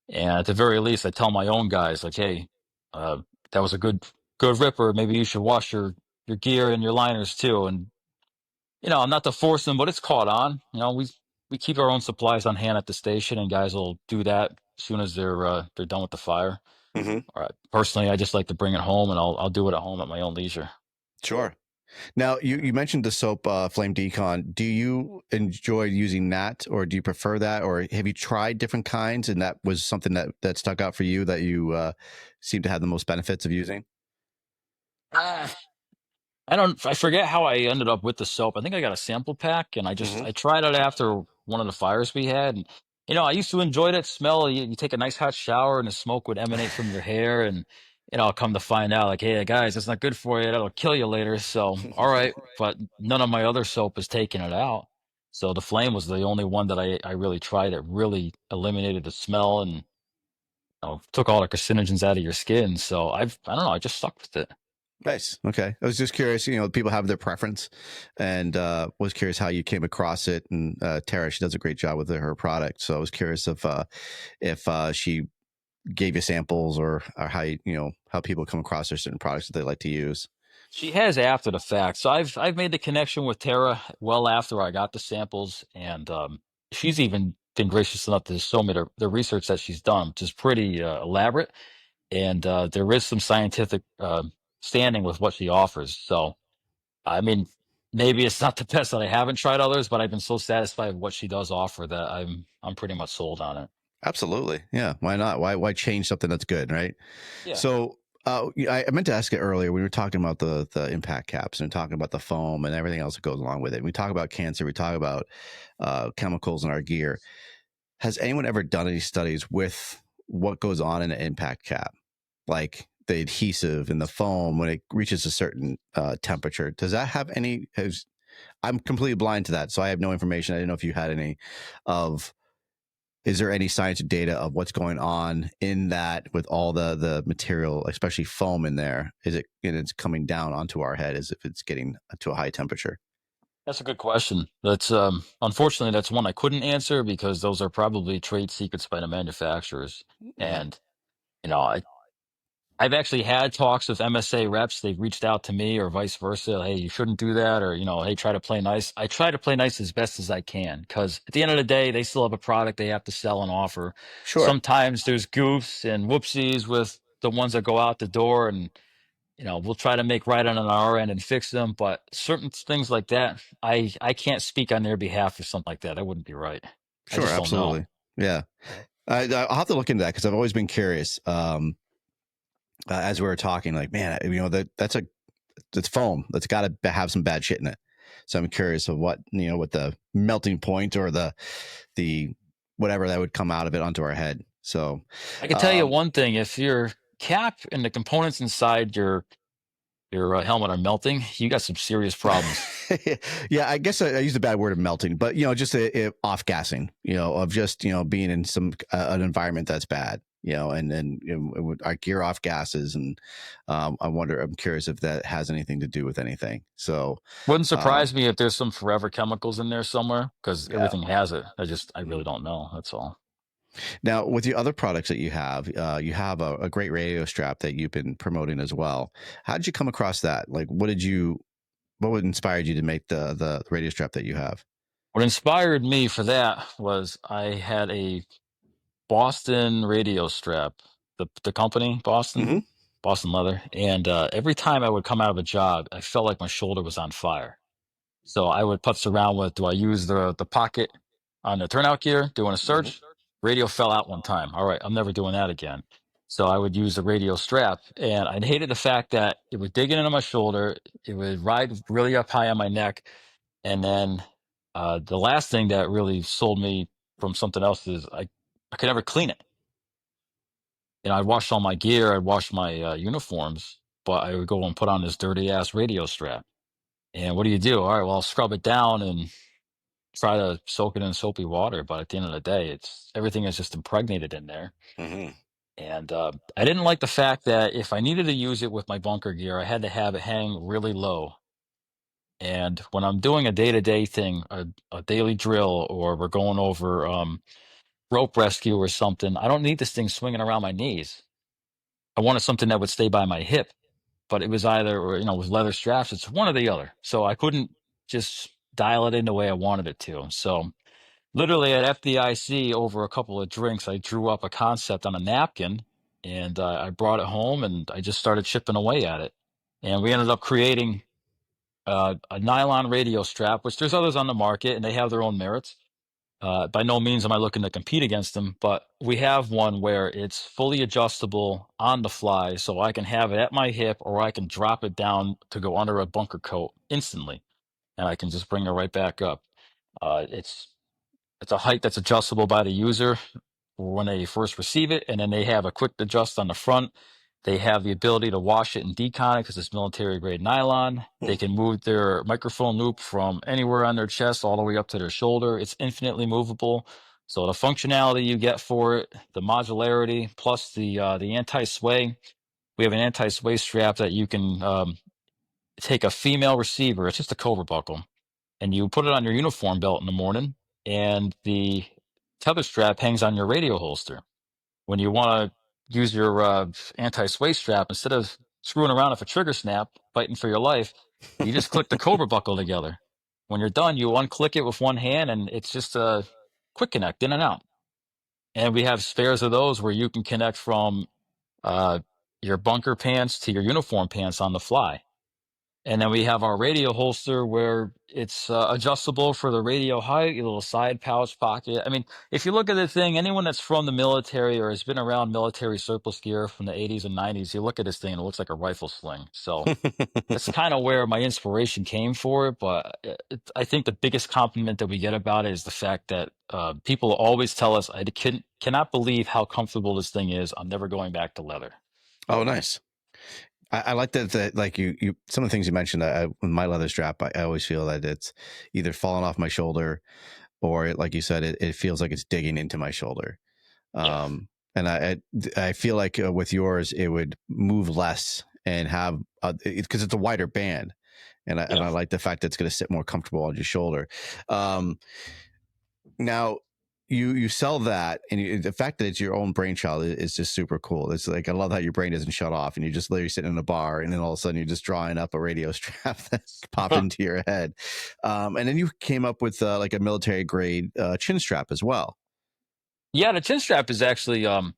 And at the very least, I tell my own guys, like, hey, uh, that was a good ripper. Maybe you should wash your gear and your liners too. And not to force them, but it's caught on. We keep our own supplies on hand at the station, and guys will do that as soon as they're done with the fire. Mm-hmm. All right. Personally, I just like to bring it home, and I'll do it at home at my own leisure. Sure. Now, you mentioned the soap Flame Decon. Do you enjoy using that, or do you prefer that, or have you tried different kinds and that was something that stuck out for you that you seem to have the most benefits of using? Ah, I forget how I ended up with the soap. I think I got a sample pack and Hmm. I tried it after one of the fires we had. And, I used to enjoy that smell. You take a nice hot shower and the smoke would emanate from your hair. And, I'll come to find out, like, hey, guys, it's not good for you. That'll kill you later. So, all right. But none of my other soap is taking it out. So the flame was the only one that I really tried that really eliminated the smell and took all the carcinogens out of your skin. So I don't know, I just stuck with it. Nice. Okay. I was just curious, people have their preference, and was curious how you came across it. And Tara, she does a great job with her product. So I was curious if she gave you samples, or how how people come across their certain products that they like to use. She has after the fact. So I've made the connection with Tara well after I got the samples, and she's even been gracious enough to show me the research that she's done, which is pretty elaborate, and there is some scientific standing with what she offers. So I mean, maybe it's not the best that I haven't tried others, but I've been so satisfied with what she does offer that I'm pretty much sold on it. Absolutely. Yeah. Why not? Why change something that's good, right? Yeah. So I meant to ask it earlier. We were talking about the impact caps and talking about the foam and everything else that goes along with it. We talk about cancer. We talk about chemicals in our gear. Has anyone ever done any studies with what goes on in an impact cap, like the adhesive and the foam when it reaches a certain temperature? Does that have any? I'm completely blind to that, so I have no information. I didn't know if you had any of. Is there any scientific data of what's going on in that with all the material, especially foam in there? Is it, it's coming down onto our head as if it's getting to a high temperature? That's a good question. That's unfortunately that's one I couldn't answer because those are probably trade secrets by the manufacturers. Hmm. And you know, I I've actually had talks with MSA reps. They've reached out to me or vice versa. Hey, you shouldn't do that, or hey, try to play nice. I try to play nice as best as I can because at the end of the day, they still have a product they have to sell and offer. Sure. Sometimes there's goofs and whoopsies with the ones that go out the door, and we'll try to make right on our end and fix them. But certain things like that, I can't speak on their behalf or something like that. That wouldn't be right. I Sure. just don't know. Absolutely. Yeah. I'll have to look into that because I've always been curious. As we were talking, like, man, that's foam. That's got to have some bad shit in it. So I'm curious of what the melting point or the whatever that would come out of it onto our head. So, I can tell you um, one thing: if your cap and the components inside your helmet are melting, you got some serious problems. yeah, I guess I used a bad word of melting, but just off gassing, of just being in some an environment that's bad, and our gear off gases, and I'm curious if that has anything to do with anything. So, Wouldn't surprise um, me if there's some forever chemicals in there somewhere because yeah. everything has it. I Mhm. really don't know. That's all. Now, with the other products that you have a great radio strap that you've been promoting as well. How did you come across that? Like, what would inspired you to make the radio strap that you have? What inspired me for that was I had a Boston radio strap, the company Hmm. Boston Leather, and every time I would come out of a job, I felt like my shoulder was on fire. So I would putz around with, do I use the pocket on the turnout gear doing a Hmm. search? Radio fell out one time. All right, I'm never doing that again. So I would use the radio strap, and I hated the fact that it would dig into my shoulder, it would ride really up high on my neck, and then the last thing that really sold me from something else is I could never clean it. I'd wash all my gear, I'd wash my uniforms, but I would go and put on this dirty ass radio strap. And what do you do? All right, well, I'll scrub it down and try to soak it in soapy water, but at the end of the day, it's everything is just impregnated in there. Hmm. And I didn't like the fact that if I needed to use it with my bunker gear, I had to have it hang really low. And when I'm doing a day-to-day thing, a daily drill, or we're going over rope rescue or something, I don't need this thing swinging around my knees. I wanted something that would stay by my hip, but it was either, or with leather straps, it's one or the other. So I couldn't just dial it in the way I wanted it to. So literally at FDIC, over a couple of drinks, I drew up a concept on a napkin, and I brought it home and I just started chipping away at it. And we ended up creating a nylon radio strap, which there's others on the market and they have their own merits. By no means am I looking to compete against them, but we have one where it's fully adjustable on the fly, so I can have it at my hip or I can drop it down to go under a bunker coat instantly, and I can just bring it right back up. It's a height that's adjustable by the user when they first receive it, and then they have a quick adjust on the front. They have the ability to wash it and decon it because it's military grade nylon. They can move their microphone loop from anywhere on their chest all the way up to their shoulder. It's infinitely movable. So the functionality you get for it, the modularity, plus the anti-sway. We have an anti-sway strap that you can take a female receiver. It's just a Cobra buckle, and you put it on your uniform belt in the morning, and the tether strap hangs on your radio holster. When you want to use your anti-sway strap, instead of screwing around with a trigger snap, fighting for your life, you just click the Cobra buckle together. When you're done, you unclick it with one hand, and it's just a quick connect in and out. And we have spares of those where you can connect from uh, your bunker pants to your uniform pants on the fly. And then we have our radio holster where it's adjustable for the radio height, a little side pouch pocket. I mean, if you look at the thing, anyone that's from the military or has been around military surplus gear from the 80s and 90s, you look at this thing and it looks like a rifle sling. So that's kind of where my inspiration came for it. But I think the biggest compliment that we get about it is the fact that people always tell us, I cannot believe how comfortable this thing is. I'm never going back to leather. Oh, nice. I like that like you some of the things you mentioned. With my leather strap, I always feel that it's either falling off my shoulder, or like you said, it feels like it's digging into my shoulder. Yeah. And I feel like with yours, it would move less and have because it's a wider band, and I like the fact that it's going to sit more comfortable on your shoulder. Now, you sell that, and the fact that it's your own brainchild is just super cool. It's like, I love how your brain doesn't shut off, and you're just literally sitting in a bar, and then all of a sudden you're just drawing up a radio strap that popped into your head. And then you came up with like a military grade chin strap as well. Yeah, the chin strap is actually kind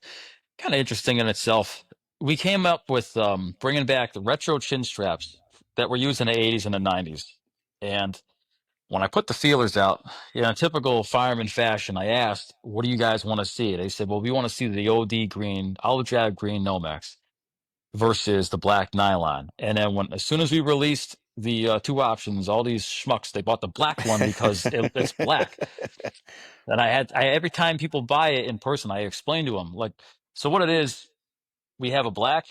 of interesting in itself. We came up with bringing back the retro chin straps that were used in the 80s and the 90s. And when I put the feelers out, in typical fireman fashion, I asked, what do you guys want to see? They said, well, we want to see the OD green, olive drab green Nomex versus the black nylon. And then as soon as we released the two options, all these schmucks, they bought the black one because it's black. And every time people buy it in person, I explain to them, like, so what it is, we have a black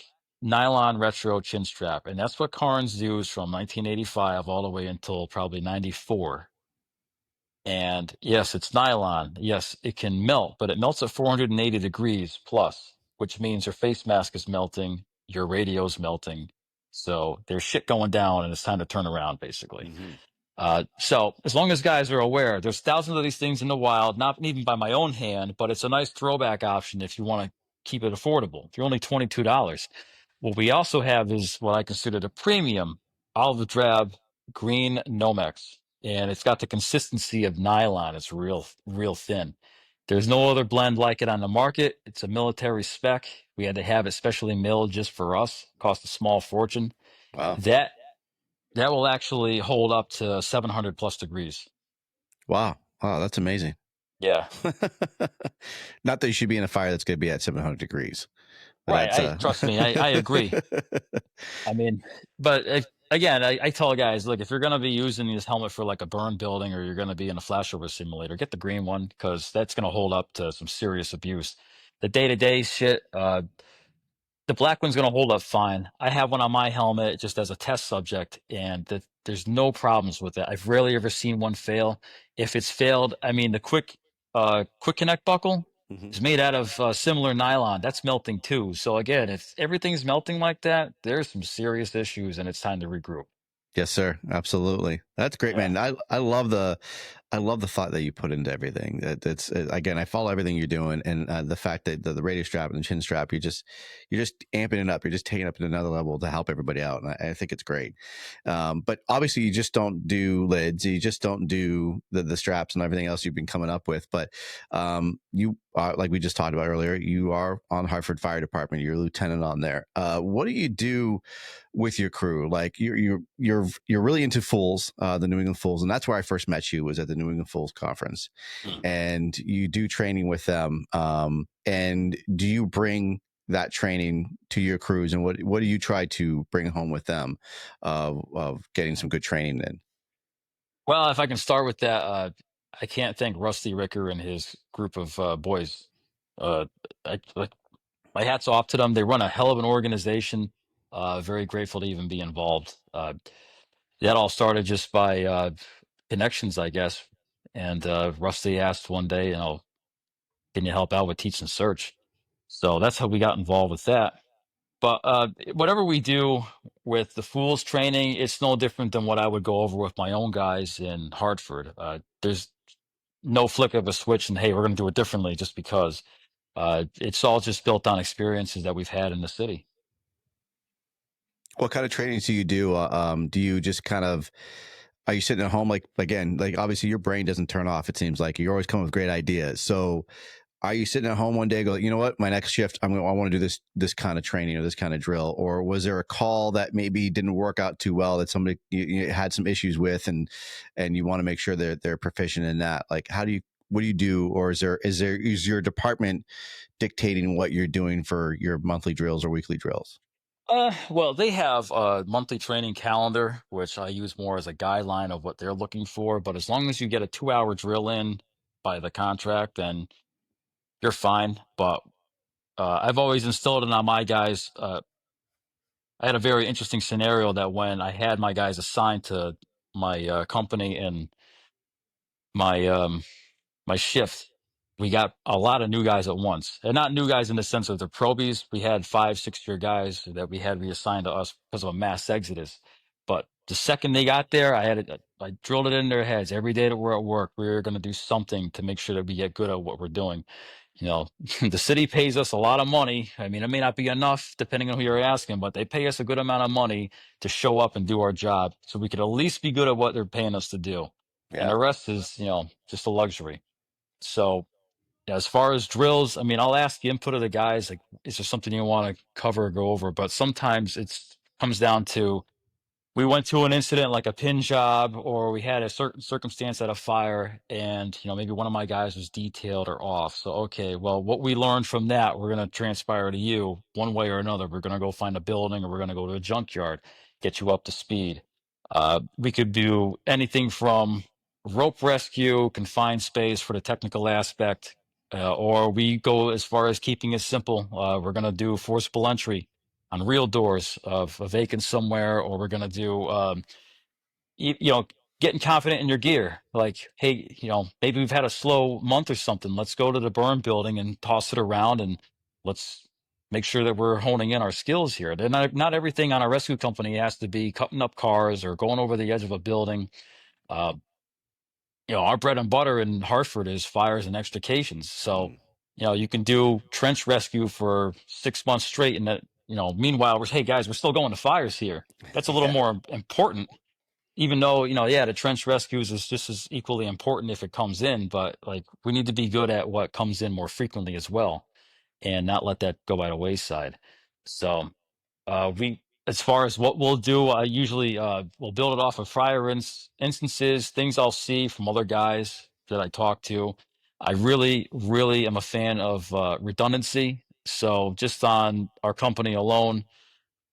nylon retro chin strap, and that's what Carnes used from 1985 all the way until probably 94. And yes, it's nylon. Yes, it can melt, but it melts at 480 degrees plus, which means your face mask is melting, your radio's melting. So there's shit going down, and it's time to turn around, basically. So as long as guys are aware, there's thousands of these things in the wild, not even by my own hand, but it's a nice throwback option if you want to keep it affordable. If you're only $22. What we also have is what I consider the premium olive drab green Nomex, and it's got the consistency of nylon. It's real, real thin. There's no other blend like it on the market. It's a military spec. We had to have it specially milled just for us. Cost a small fortune. Wow. That will actually hold up to 700 plus degrees. Wow, that's amazing. Yeah. Not that you should be in a fire that's going to be at 700 degrees. Right. Trust me, I agree. I mean, but again, I tell guys, look, if you're going to be using this helmet for like a burn building, or you're going to be in a flashover simulator, get the green one, because that's going to hold up to some serious abuse. The day-to-day shit, the black one's going to hold up fine. I have one on my helmet just as a test subject, and there's no problems with it. I've rarely ever seen one fail. If it's failed, I mean, the quick connect buckle is made out of similar nylon. That's melting too. So again, if everything's melting like that, there's some serious issues, and it's time to regroup. Yes, sir. Absolutely. That's great, man. I love the I love the thought that you put into everything. That's again, I follow everything you're doing, and the fact that the radio strap and the chin strap, you're just amping it up. You're just taking it up to another level to help everybody out, and I think it's great. But obviously, you just don't do lids. You just don't do the straps and everything else you've been coming up with. But you are, like we just talked about earlier, you are on Hartford Fire Department. You're a lieutenant on there. What do you do with your crew? Like you're really into Fools, the New England Fools, and that's where I first met you, was at the New England Fools conference. And you do training with them. And do you bring that training to your crews, and what do you try to bring home with them of getting some good training in? Well, if I can start with that, I can't thank Rusty Ricker and his group of boys. Uh, like my hat's off to them. They run a hell of an organization. Very grateful to even be involved. That all started just by connections, I guess. And Rusty asked one day, can you help out with teach and search? So that's how we got involved with that. But whatever we do with the Fools training, it's no different than what I would go over with my own guys in Hartford. There's no flick of a switch and, hey, we're going to do it differently just because. It's all just built on experiences that we've had in the city. What kind of trainings do you do? Do you just kind of, are you sitting at home, like, again, like obviously your brain doesn't turn off, it seems like you're always coming with great ideas. So are you sitting at home one day, go, you know what, my next shift, I want to do this kind of training or this kind of drill? Or was there a call that maybe didn't work out too well, that somebody you had some issues with, and you want to make sure they're proficient in that? Like, what do you do? Or is your department dictating what you're doing for your monthly drills or weekly drills? Well, they have a monthly training calendar, which I use more as a guideline of what they're looking for. But as long as you get a 2-hour drill in by the contract, then you're fine. But I've always instilled it on my guys. I had a very interesting scenario that when I had my guys assigned to my company and my my shift, we got a lot of new guys at once, and not new guys in the sense of they're probies. We had 5, 6 year guys that we had reassigned to us because of a mass exodus. But the second they got there, I drilled it in their heads every day that we're at work. We're going to do something to make sure that we get good at what we're doing. The city pays us a lot of money. I mean, it may not be enough depending on who you're asking, but they pay us a good amount of money to show up and do our job so we could at least be good at what they're paying us to do. And Yeah. the rest is, just a luxury. So, yeah, as far as drills, I mean, I'll ask the input of the guys, like, is there something you want to cover or go over? But sometimes it's comes down to we went to an incident like a pin job, or we had a certain circumstance at a fire, and maybe one of my guys was detailed or off. So okay, well, what we learned from that, we're going to transpire to you one way or another. We're going to go find a building, or we're going to go to a junkyard, get you up to speed. We could do anything from rope rescue, confined space for the technical aspect, or we go as far as keeping it simple. We're going to do forcible entry on real doors of a vacant somewhere, or we're going to do, getting confident in your gear. Like, hey, maybe we've had a slow month or something. Let's go to the burn building and toss it around, and let's make sure that we're honing in our skills here. They're not everything on a rescue company has to be cutting up cars or going over the edge of a building. Uh, our bread and butter in Hartford is fires and extrications. So, you can do trench rescue for 6 months straight. And that, meanwhile, hey guys, we're still going to fires here. That's a little Yeah. more important, even though, yeah, the trench rescues is just as equally important if it comes in, but like we need to be good at what comes in more frequently as well and not let that go by the wayside. So, as far as what we'll do, I usually will build it off of prior instances, things I'll see from other guys that I talk to. I really, really am a fan of redundancy. So just on our company alone,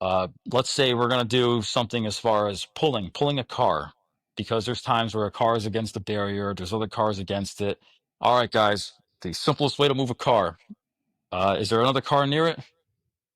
let's say we're going to do something as far as pulling a car, because there's times where a car is against the barrier, there's other cars against it. All right, guys, the simplest way to move a car. Is there another car near it?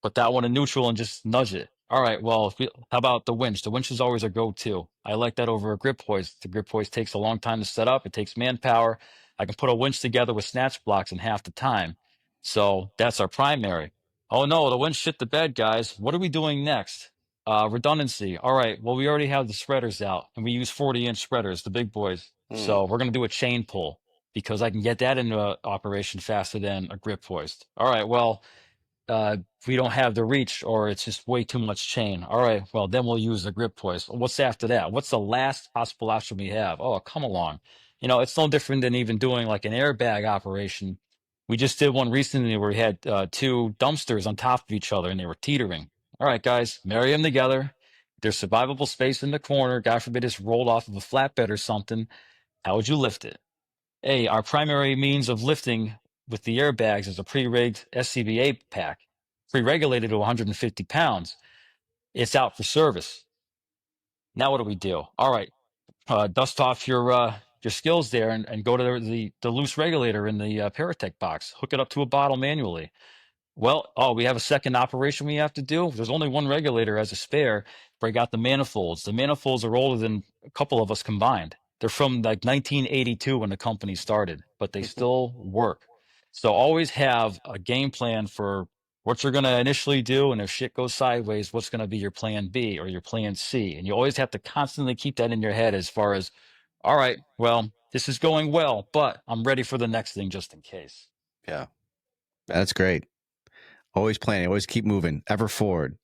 Put that one in neutral and just nudge it. All right, well, how about the winch? The winch is always a go-to. I like that over a grip hoist. The grip hoist takes a long time to set up. It takes manpower. I can put a winch together with snatch blocks in half the time. So that's our primary. Oh no, the winch shit the bed, guys. What are we doing next? Redundancy. All right, well, we already have the spreaders out, and we use 40-inch spreaders, the big boys. Mm. So we're going to do a chain pull because I can get that into operation faster than a grip hoist. All right, well, we don't have the reach or it's just way too much chain. All right, well, then we'll use the grip hoist. What's after that? What's the last possible option we have? Oh, come along. It's no different than even doing like an airbag operation. We just did one recently where we had two dumpsters on top of each other and they were teetering. All right, guys, marry them together. There's survivable space in the corner. God forbid it's rolled off of a flatbed or something. How would you lift it? Hey, our primary means of lifting with the airbags is a pre-rigged SCBA pack, pre-regulated to 150 pounds. It's out for service. Now what do we do? All right, dust off your skills there and go to the loose regulator in the Paratech box. Hook it up to a bottle manually. Well, we have a second operation we have to do. There's only one regulator as a spare. Break out the manifolds. The manifolds are older than a couple of us combined. They're from like 1982 when the company started, but they still work. So always have a game plan for what you're going to initially do. And if shit goes sideways, what's going to be your plan B or your plan C? And you always have to constantly keep that in your head as far as, all right, well, this is going well, but I'm ready for the next thing just in case. Yeah, that's great. Always planning, always keep moving, ever forward.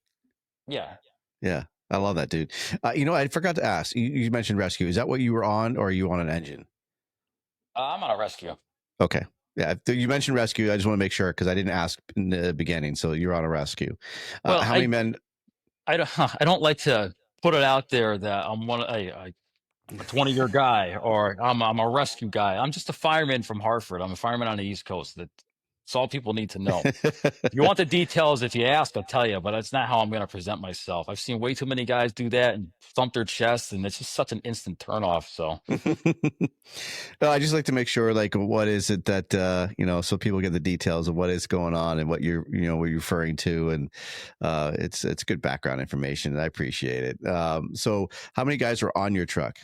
Yeah. Yeah, I love that, dude. I forgot to ask. You mentioned rescue. Is that what you were on, or are you on an engine? I'm on a rescue. Okay. Yeah, you mentioned rescue. I just want to make sure because I didn't ask in the beginning. So you're on a rescue. Well, How many men? I don't like to put it out there that I'm a 20-year guy or I'm a rescue guy. I'm just a fireman from Hartford. I'm a fireman on the East Coast. That's all people need to know. If you want the details, if you ask, I'll tell you, but that's not how I'm going to present myself. I've seen way too many guys do that and thump their chests, and it's just such an instant turnoff. So, No, I just like to make sure, like, what is it that so people get the details of what is going on and what what you're referring to, and it's good background information, and I appreciate it. So, how many guys are on your truck?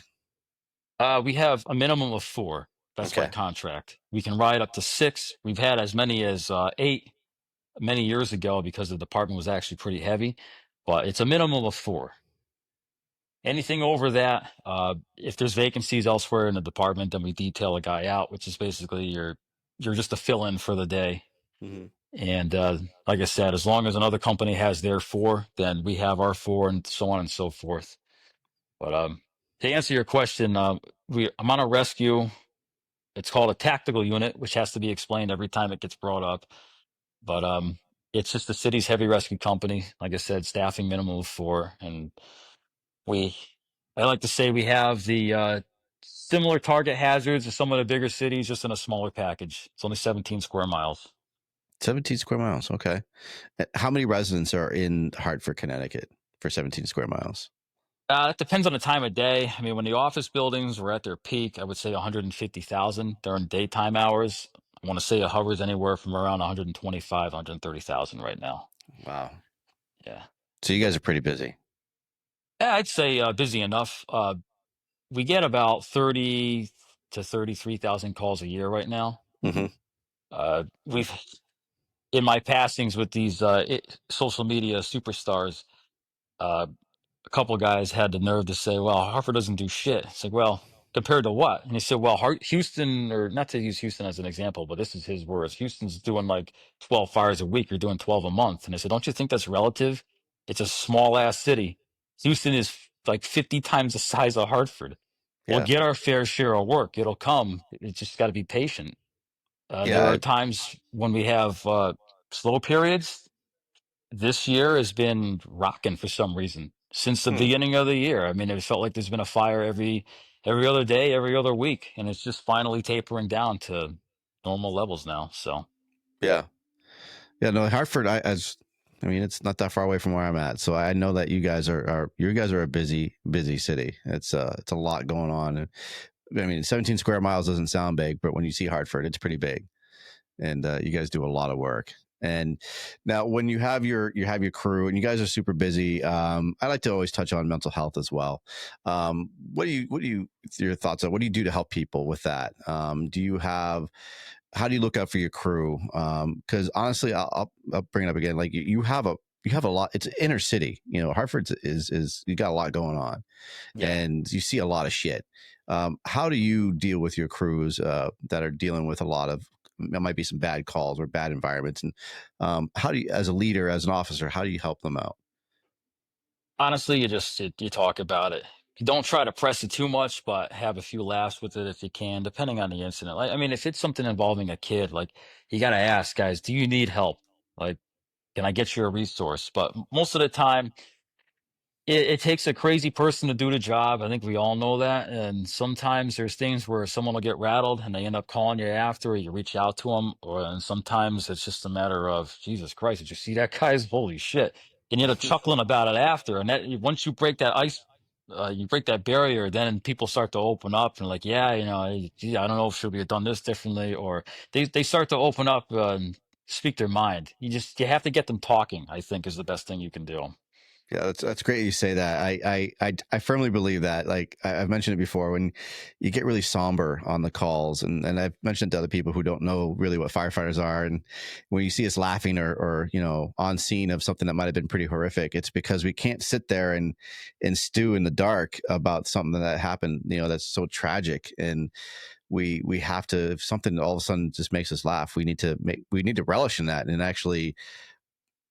we have a minimum of 4. That's by Okay. contract. We can ride up to 6. We've had as many as 8 many years ago because the department was actually pretty heavy, but it's a minimum of 4. Anything over that, if there's vacancies elsewhere in the department, then we detail a guy out, which is basically you're just a fill-in for the day. Mm-hmm. And like I said, as long as another company has their 4, then we have our 4, and so on and so forth. But to answer your question, I'm on a rescue. It's called a tactical unit, which has to be explained every time it gets brought up. But it's just the city's heavy rescue company. Like I said, staffing minimum of 4, and I like to say we have the similar target hazards as some of the bigger cities, just in a smaller package. It's only 17 square miles. 17 square miles. Okay. How many residents are in Hartford, Connecticut for 17 square miles? It depends on the time of day. I mean, when the office buildings were at their peak, I would say 150,000 during daytime hours. I want to say it hovers anywhere from around 125, 130,000 right now. Wow. Yeah. So you guys are pretty busy. Yeah, I'd say busy enough. We get about 30 to 33,000 calls a year right now. Mm-hmm. We've in my passings with these social media superstars, uh, a couple of guys had the nerve to say, "Well, Hartford doesn't do shit." It's like, well, compared to what? And he said, "Well, Houston, or not to use Houston as an example, but this is his words. Houston's doing like 12 fires a week. You're doing 12 a month." And I said, "Don't you think that's relative? It's a small ass city. Houston is like 50 times the size of Hartford. We'll Yeah. get our fair share of work. It'll come. It's just got to be patient." There Yeah. are times when we have slow periods. This year has been rocking for some reason since the beginning of the year. I mean, it felt like there's been a fire every other day, every other week, and it's just finally tapering down to normal levels now. So Yeah. Yeah. No, Hartford, I mean, it's not that far away from where I'm at. So I know that you guys are a busy city. It's a lot going on. And, I mean, 17 square miles doesn't sound big, but when you see Hartford, it's pretty big. And you guys do a lot of work. And now when you have your crew and you guys are super busy, I like to always touch on mental health as well. What do you your thoughts on what do you do to help people with that? How do you look out for your crew? Because honestly, I'll bring it up again. Like you have you have a lot. It's inner city. Hartford is you got a lot going on, Yeah. and you see a lot of shit. How do you deal with your crews that are dealing with a lot of, there might be some bad calls or bad environments, and how do you, as a leader, as an officer, how do you help them out? Honestly, you talk about it. You don't try to press it too much, but have a few laughs with it if you can, depending on the incident. Like, I mean, if it's something involving a kid, like you got to ask guys, do you need help? Like, can I get you a resource? But most of the time, it takes a crazy person to do the job. I think we all know that. And sometimes there's things where someone will get rattled and they end up calling you after, or you reach out to them. And sometimes it's just a matter of, Jesus Christ, did you see that guy's? Holy shit. And you end up chuckling about it after. And once you break that ice, you break that barrier, then people start to open up and like, yeah, gee, I don't know, should we have done this differently? Or they start to open up and speak their mind. You have to get them talking, I think, is the best thing you can do. Yeah, that's great you say that. I firmly believe that. Like I've mentioned it before, when you get really somber on the calls, and I've mentioned to other people who don't know really what firefighters are, and when you see us laughing or on scene of something that might have been pretty horrific, it's because we can't sit there and stew in the dark about something that happened, that's so tragic, and we have to, if something all of a sudden just makes us laugh, we need to relish in that and actually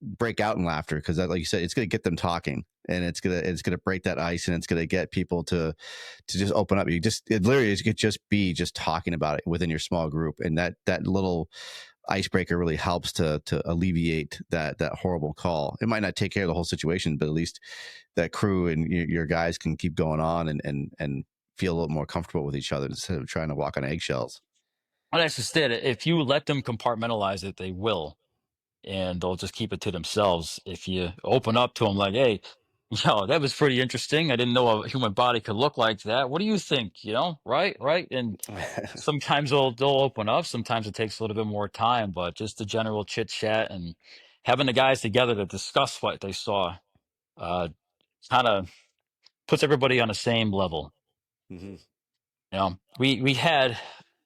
break out in laughter, because that, like you said, it's going to get them talking, and it's going to break that ice, and it's going to get people to just open up. It literally is, could just be just talking about it within your small group, and that little icebreaker really helps to alleviate that horrible call. It might not take care of the whole situation, but at least that crew and your guys can keep going on and feel a little more comfortable with each other instead of trying to walk on eggshells. Well, that's just it. If you let them compartmentalize it, they will, and they'll just keep it to themselves. If you open up to them like, "Hey, that was pretty interesting. I didn't know a human body could look like that. What do you think? Right, right." And sometimes they'll open up. Sometimes it takes a little bit more time, but just the general chit chat and having the guys together to discuss what they saw, uh, kind of puts everybody on the same level. Mhm. We had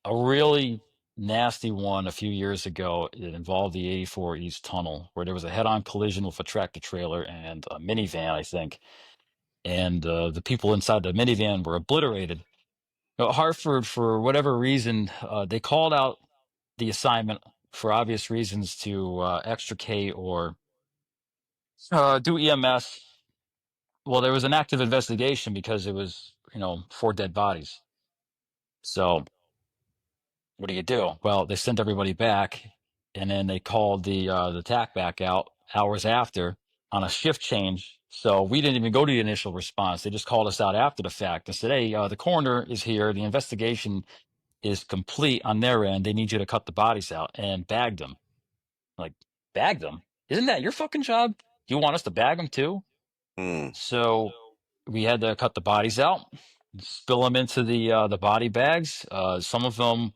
a really nasty one a few years ago. It involved the 84 East Tunnel, where there was a head-on collision with a tractor trailer and a minivan, I think. And the people inside the minivan were obliterated. Hartford, for whatever reason, they called out the assignment for obvious reasons to extricate or do EMS. Well, there was an active investigation because it was, four dead bodies. So what do you do? Well, they sent everybody back, and then they called the TAC back out hours after on a shift change. So we didn't even go to the initial response. They just called us out after the fact and said, "Hey, the coroner is here. The investigation is complete on their end. They need you to cut the bodies out and bag them." Like, bag them? Isn't that your fucking job? You want us to bag them too? Mm. So we had to cut the bodies out, spill them into the body bags. Some of them,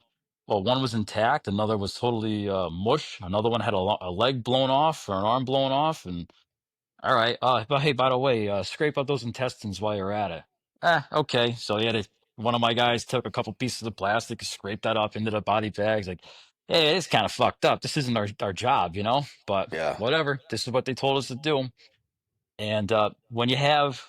well, one was intact, another was totally mush. Another one had a leg blown off or an arm blown off. And all right, but hey, by the way, scrape up those intestines while you're at it. Okay. So one of my guys took a couple pieces of plastic, scraped that up into the body bags. Like, hey, it's kind of fucked up. This isn't our job, But Yeah. whatever. This is what they told us to do. And when you have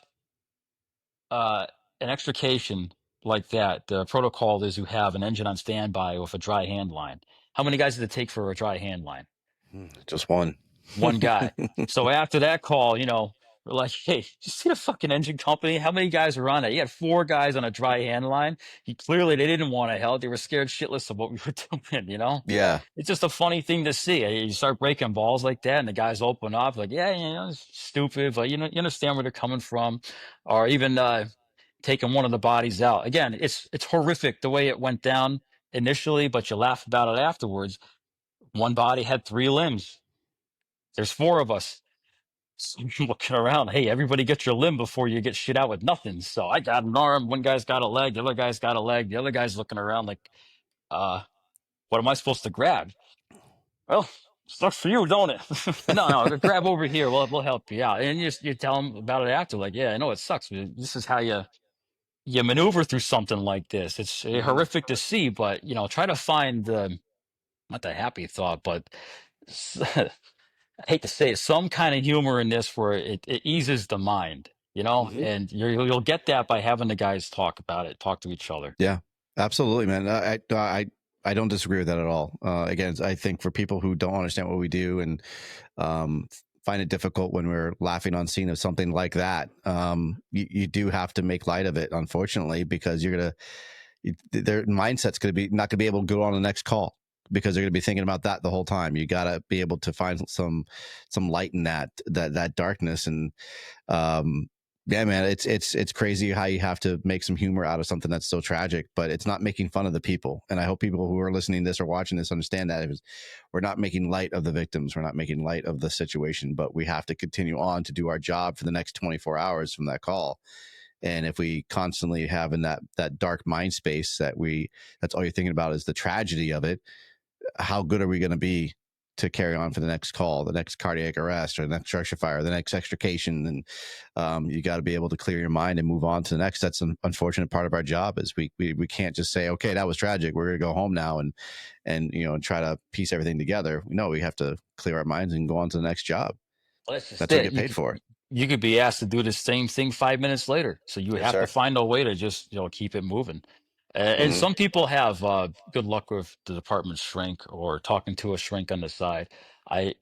uh, an extrication like that, the protocol is you have an engine on standby with a dry hand line. How many guys did it take for a dry hand line? Just one. One guy. So after that call, we're like, "Hey, you see the fucking engine company? How many guys were on it? You had four guys on a dry hand line. Clearly, they didn't want to help. They were scared shitless of what we were doing. Yeah. It's just a funny thing to see. You start breaking balls like that, and the guys open up, like, yeah, it's stupid, but you understand where they're coming from, or even taking one of the bodies out. Again, it's horrific the way it went down initially, but you laugh about it afterwards. One body had three limbs. There's four of us. So I'm looking around. Hey, everybody get your limb before you get shit out with nothing. So I got an arm. One guy's got a leg. The other guy's got a leg. The other guy's looking around like, uh, what am I supposed to grab? Well, sucks for you, don't it? No, grab over here. We'll help you out. And you tell them about it after, like, yeah, I know it sucks, but this is how you maneuver through something like this. It's horrific to see, but try to find the not the happy thought, but I hate to say it, some kind of humor in this where it eases the mind, Mhm. and you'll get that by having the guys talk about it, talk to each other. Yeah, absolutely, man. I don't disagree with that at all. Again, I think for people who don't understand what we do and um, find it difficult when we're laughing on scene of something like that, you do have to make light of it, unfortunately, because their mindset's going to be not going to be able to go on the next call because they're going to be thinking about that the whole time. You got to be able to find some light in that darkness. And yeah, man, it's crazy how you have to make some humor out of something that's so tragic, but it's not making fun of the people. And I hope people who are listening to this or watching this understand that we're not making light of the victims. We're not making light of the situation, but we have to continue on to do our job for the next 24 hours from that call. And if we constantly have in that dark mind space that's all you're thinking about is the tragedy of it, how good are we going to be to carry on for the next call, the next cardiac arrest, or the next structure fire, the next extrication? And you got to be able to clear your mind and move on to the next. That's an unfortunate part of our job is we can't just say, okay, that was tragic, we're going to go home now and try to piece everything together. No, we have to clear our minds and go on to the next job. Well, that's just That's what we it. get paid for. You could be asked to do the same thing 5 minutes later, so you Yes, have to sir. find a way to just keep it moving. And Mm-hmm. some people have good luck with the department shrink or talking to a shrink on the side. I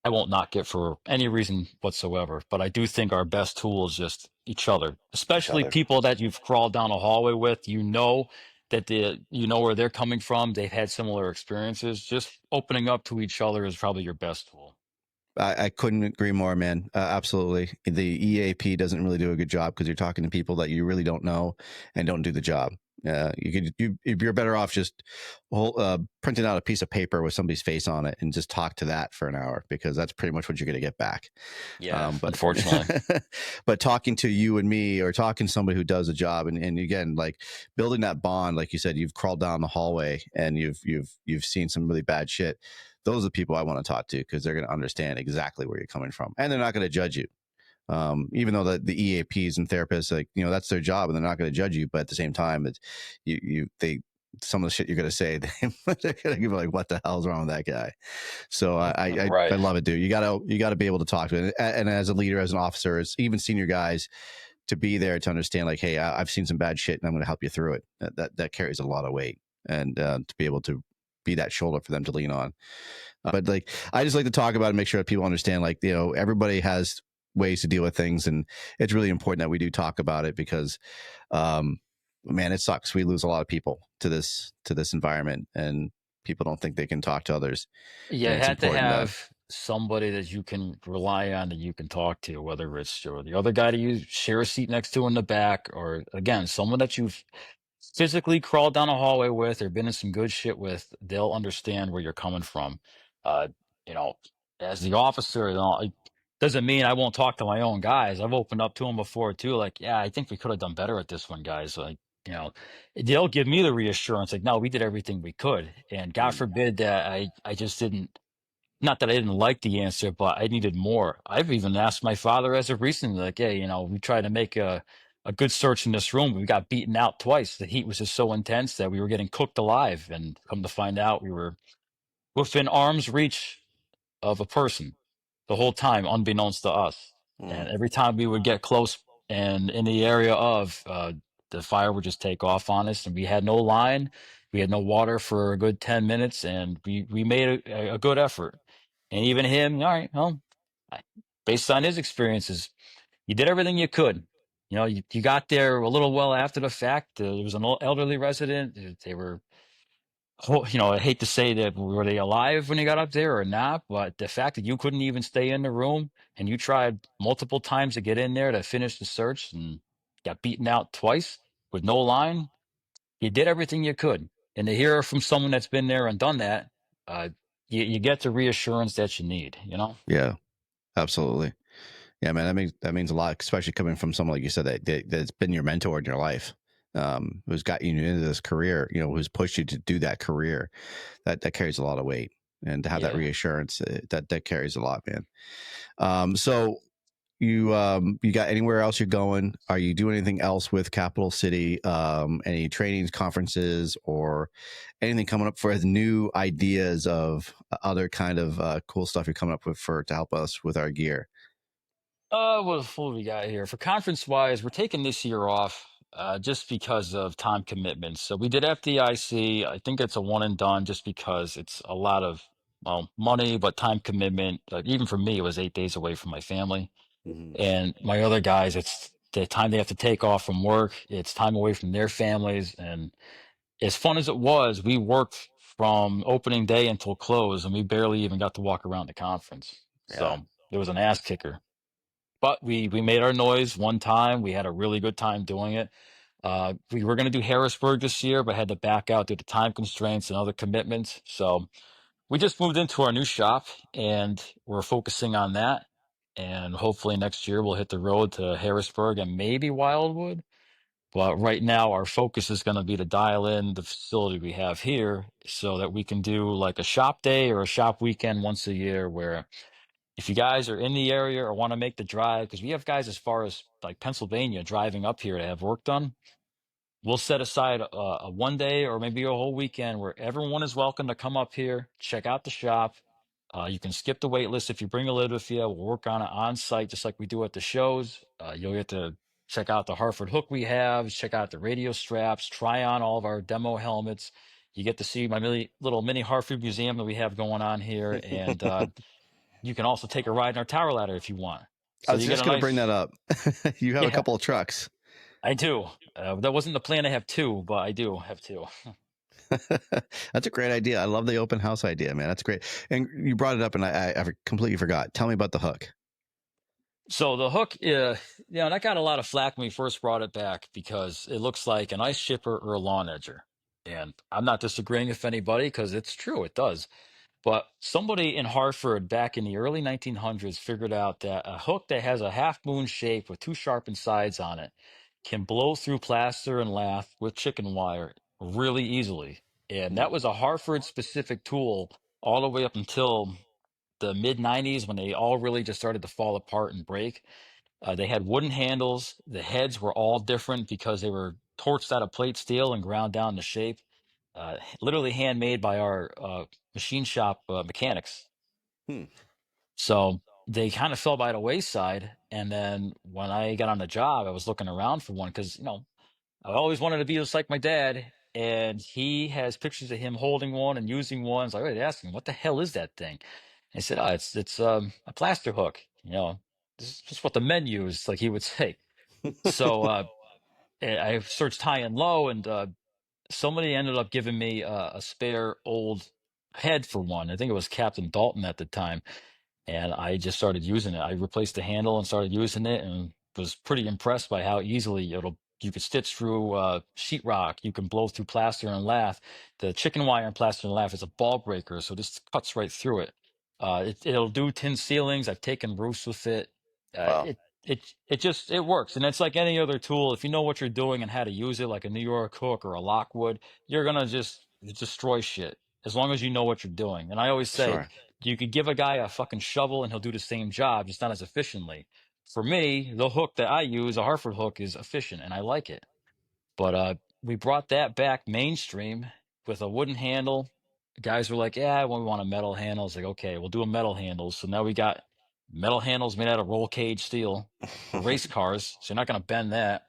I won't knock it for any reason whatsoever, but I do think our best tool is just each other, Each especially other. people that you've crawled down a hallway with. You know where they're coming from. They've had similar experiences. Just opening up to each other is probably your best tool. I couldn't agree more, man. Absolutely. The EAP doesn't really do a good job because you're talking to people that you really don't know and don't do the job. You're better off just printing out a piece of paper with somebody's face on it and just talk to that for an hour because that's pretty much what you're going to get back. Yeah, But unfortunately. but talking to you and me or talking to somebody who does a job and again, like building that bond, like you said, you've crawled down the hallway and you've seen some really bad shit. Those are the people I want to talk to because they're going to understand exactly where you're coming from and they're not going to judge you. Even though the EAPs and therapists, like, that's their job and they're not going to judge you. But at the same time, it's some of the shit you're going to say, they're going to be like, what the hell's wrong with that guy? So I Right. love it, dude. You gotta be able to talk to it. And as a leader, as an officer, as even senior guys, to be there to understand, like, hey, I've seen some bad shit, and I'm going to help you through it. That carries a lot of weight, and to be able to be that shoulder for them to lean on. But like, I just like to talk about it and make sure that people understand, like, everybody has ways to deal with things, and it's really important that we do talk about it because, man, it sucks. We lose a lot of people to this environment, and people don't think they can talk to others, You and it's had to important that. have somebody that you can rely on, that you can talk to, whether it's the other guy that you share a seat next to in the back, or again, someone that you've physically crawled down a hallway with or been in some good shit with. They'll understand where you're coming from. Uh, you know, as the officer, it doesn't mean I won't talk to my own guys. I've opened up to them before too. Like, yeah, I think we could have done better at this one, guys. Like, you know, they'll give me the reassurance, like, no, we did everything we could. And God forbid that I just didn't, not that I didn't like the answer, but I needed more. I've even asked my father as of recently, like, hey, we tried to make a good search in this room. We got beaten out twice. The heat was just so intense that we were getting cooked alive. And come to find out, we were within arm's reach of a person the whole time, unbeknownst to us. And Mm. every time we would get close and in the area of, the fire would just take off on us, and we had no line, we had no water for a good 10 minutes, and we made a good effort. And even him, all right, well, I- based on his experiences, you did everything you could. You got there a little well after the fact. There was an elderly resident. They were, I hate to say that, were they alive when they got up there or not? But the fact that you couldn't even stay in the room and you tried multiple times to get in there to finish the search and got beaten out twice with no line, you did everything you could. And to hear from someone that's been there and done that, uh, you get the reassurance that you need. Yeah, absolutely. Yeah, man, that means a lot, especially coming from someone like you said that's been your mentor in your life, who's got you into this career, who's pushed you to do that career. That carries a lot of weight, and to have that Yeah. reassurance, that carries a lot, man. So you got anywhere else you're going? Are you doing anything else with Capital City? Any trainings, conferences, or anything coming up for new ideas of other kind of cool stuff you're coming up with to help us with our gear? What we got here for conference wise? We're taking this year off just because of time commitments. So we did FDIC. I think it's a one and done, just because it's a lot of money, but time commitment. Even for me, it was 8 days away from my family, Mhm. and my other guys, it's the time they have to take off from work. It's time away from their families, and as fun as it was, we worked from opening day until close, and we barely even got to walk around the conference. Yeah. So it was an ass kicker. But we made our noise one time. We had a really good time doing it. We were going to do Harrisburg this year, but had to back out due to time constraints and other commitments. So we just moved into our new shop, and we're focusing on that. And hopefully next year we'll hit the road to Harrisburg and maybe Wildwood. But right now our focus is going to be to dial in the facility we have here so that we can do like a shop day or a shop weekend once a year, where if you guys are in the area or want to make the drive, because we have guys as far as like Pennsylvania driving up here to have work done, we'll set aside a one day or maybe a whole weekend where everyone is welcome to come up here, check out the shop. You can skip the wait list if you bring a lid with you. We'll work on it on site just like we do at the shows. You'll get to check out the Hartford hook we have, check out the radio straps, try on all of our demo helmets. You get to see my little mini Hartford museum that we have going on here, and you can also take a ride in our tower ladder if you want. I So was you get just a going to bring nice, that up. You have a yeah, couple of trucks. I do. That wasn't the plan to have two, but I do have two. That's a great idea. I love the open house idea, man. That's great. And you brought it up, and I completely forgot. Tell me about the hook. So the hook, that got a lot of flack when we first brought it back because it looks like an ice chipper or a lawn edger. And I'm not disagreeing with anybody because it's true, it does. But somebody in Hartford back in the early 1900s figured out that a hook that has a half moon shape with two sharpened sides on it can blow through plaster and lath with chicken wire really easily. And that Hmm. was a Hartford specific tool all the way up until the mid 90s, when they all really just started to fall apart and break. They had wooden handles. The heads were all different because they were torched out of plate steel and ground down to shape. Literally handmade by our machine shop mechanics. Hmm. So they kind of fell by the wayside. And then when I got on the job, I was looking around for one because, I always wanted to be just like my dad. And he has pictures of him holding one and using one. So I was asking, what the hell is that thing? I said, oh, it's a plaster hook. This is just what the men use, like he would say. So I searched high and low, and somebody ended up giving me a spare old head for one. I think it was Captain Dalton at the time, and I just started using it. I replaced the handle and started using it, and was pretty impressed by how easily you could stitch through sheetrock. You can blow through plaster and lath. The chicken wire and plaster and lath is a ball breaker, so this cuts right through it. It'll do tin ceilings. I've taken roofs with it. Uh, Wow. it it works, and it's like any other tool. If you know what you're doing and how to use it, like a New York hook or a Lockwood, you're gonna just destroy shit as long as you know what you're doing. And I always say, Sure. you could give a guy a fucking shovel and he'll do the same job, just not as efficiently. For me, the hook that I use, a Hartford hook, is efficient and I like it. But we brought that back mainstream with a wooden handle. Guys were like, yeah, we want a metal handle. It's like, okay, we'll do a metal handle. So now we got metal handles made out of roll cage steel for race cars. So you're not going to bend that.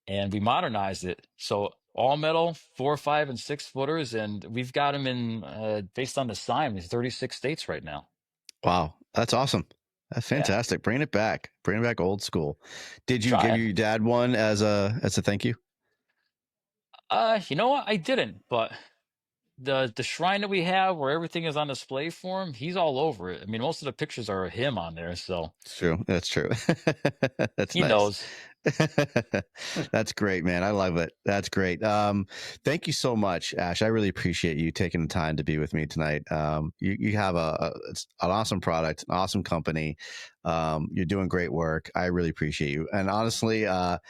And we modernized it. So all metal, 4, 5, and 6 footers. And we've got them in, based on the sign, there's 36 states right now. Wow, that's awesome. That's Yeah, fantastic. Bring it back. Bring it back old school. Did you give trying. your dad one as a thank you? You know what? I didn't, but the shrine that we have where everything is on display for him, he's all over it. I mean, most of the pictures are of him on there, so It's true. That's true. That's he nice. knows. That's great, man. I love it. That's great. Thank you so much, Ash. I really appreciate you taking the time to be with me tonight. You have it's an awesome product, an awesome company. You're doing great work. I really appreciate you. And honestly, I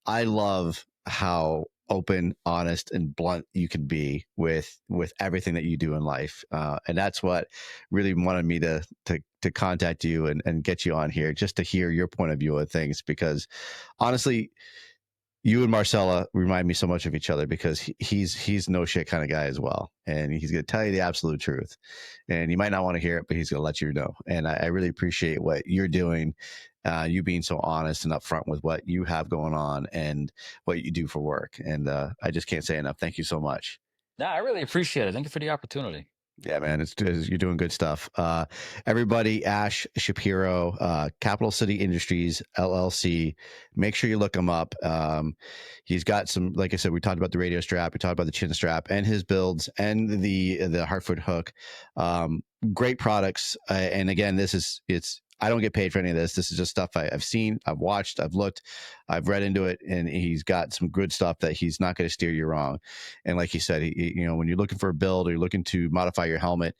love how open, honest, and blunt you can be with everything that you do in life, and that's what really wanted me to to contact you and get you on here just to hear your point of view of things, because honestly, you and Marcella remind me so much of each other, because he's no shit kind of guy as well. And he's going to tell you the absolute truth, and you might not want to hear it, but he's going to let you know. And I really appreciate what you're doing. You being so honest and upfront with what you have going on and what you do for work. And I just can't say enough. Thank you so much. No, I really appreciate it. Thank you for the opportunity. Yeah, man, you're doing good stuff. Everybody, Ash Shapiro, Capital City Industries LLC. Make sure you look him up. He's got some, like I said, we talked about the radio strap, we talked about the chin strap, and his builds, and the Hartford hook. Great products. And again, I don't get paid for any of this. This is just stuff I've seen, I've watched, I've looked, I've read into it, and he's got some good stuff that he's not going to steer you wrong. And like he said, when you're looking for a build or you're looking to modify your helmet,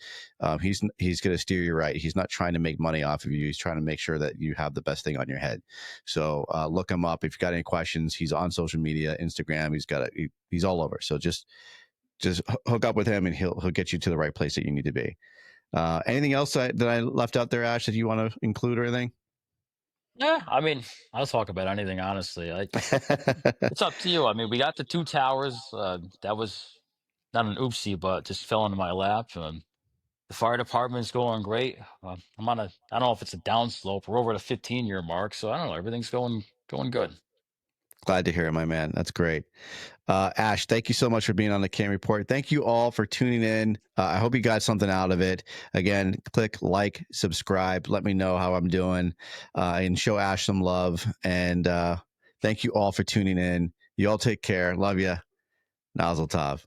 he's going to steer you right. He's not trying to make money off of you. He's trying to make sure that you have the best thing on your head. So look him up if you've got any questions. He's on social media, Instagram. He's all over. So just hook up with him, and he'll get you to the right place that you need to be. Anything else that I left out there, Ash, that you want to include or anything? Yeah, I mean, I'll talk about anything, honestly. It's up to you. I mean, we got the 2 towers. That was not an oopsie, but just fell into my lap. The fire department's going great. I don't know if it's a downslope. We're over the 15-year mark, so I don't know. Everything's going good. Glad to hear it, my man. That's great. Ash, thank you so much for being on the C.A.N Report. Thank you all for tuning in. I hope you got something out of it. Again, click like, subscribe. Let me know how I'm doing, and show Ash some love. And thank you all for tuning in. You all take care. Love you. Mazel tov.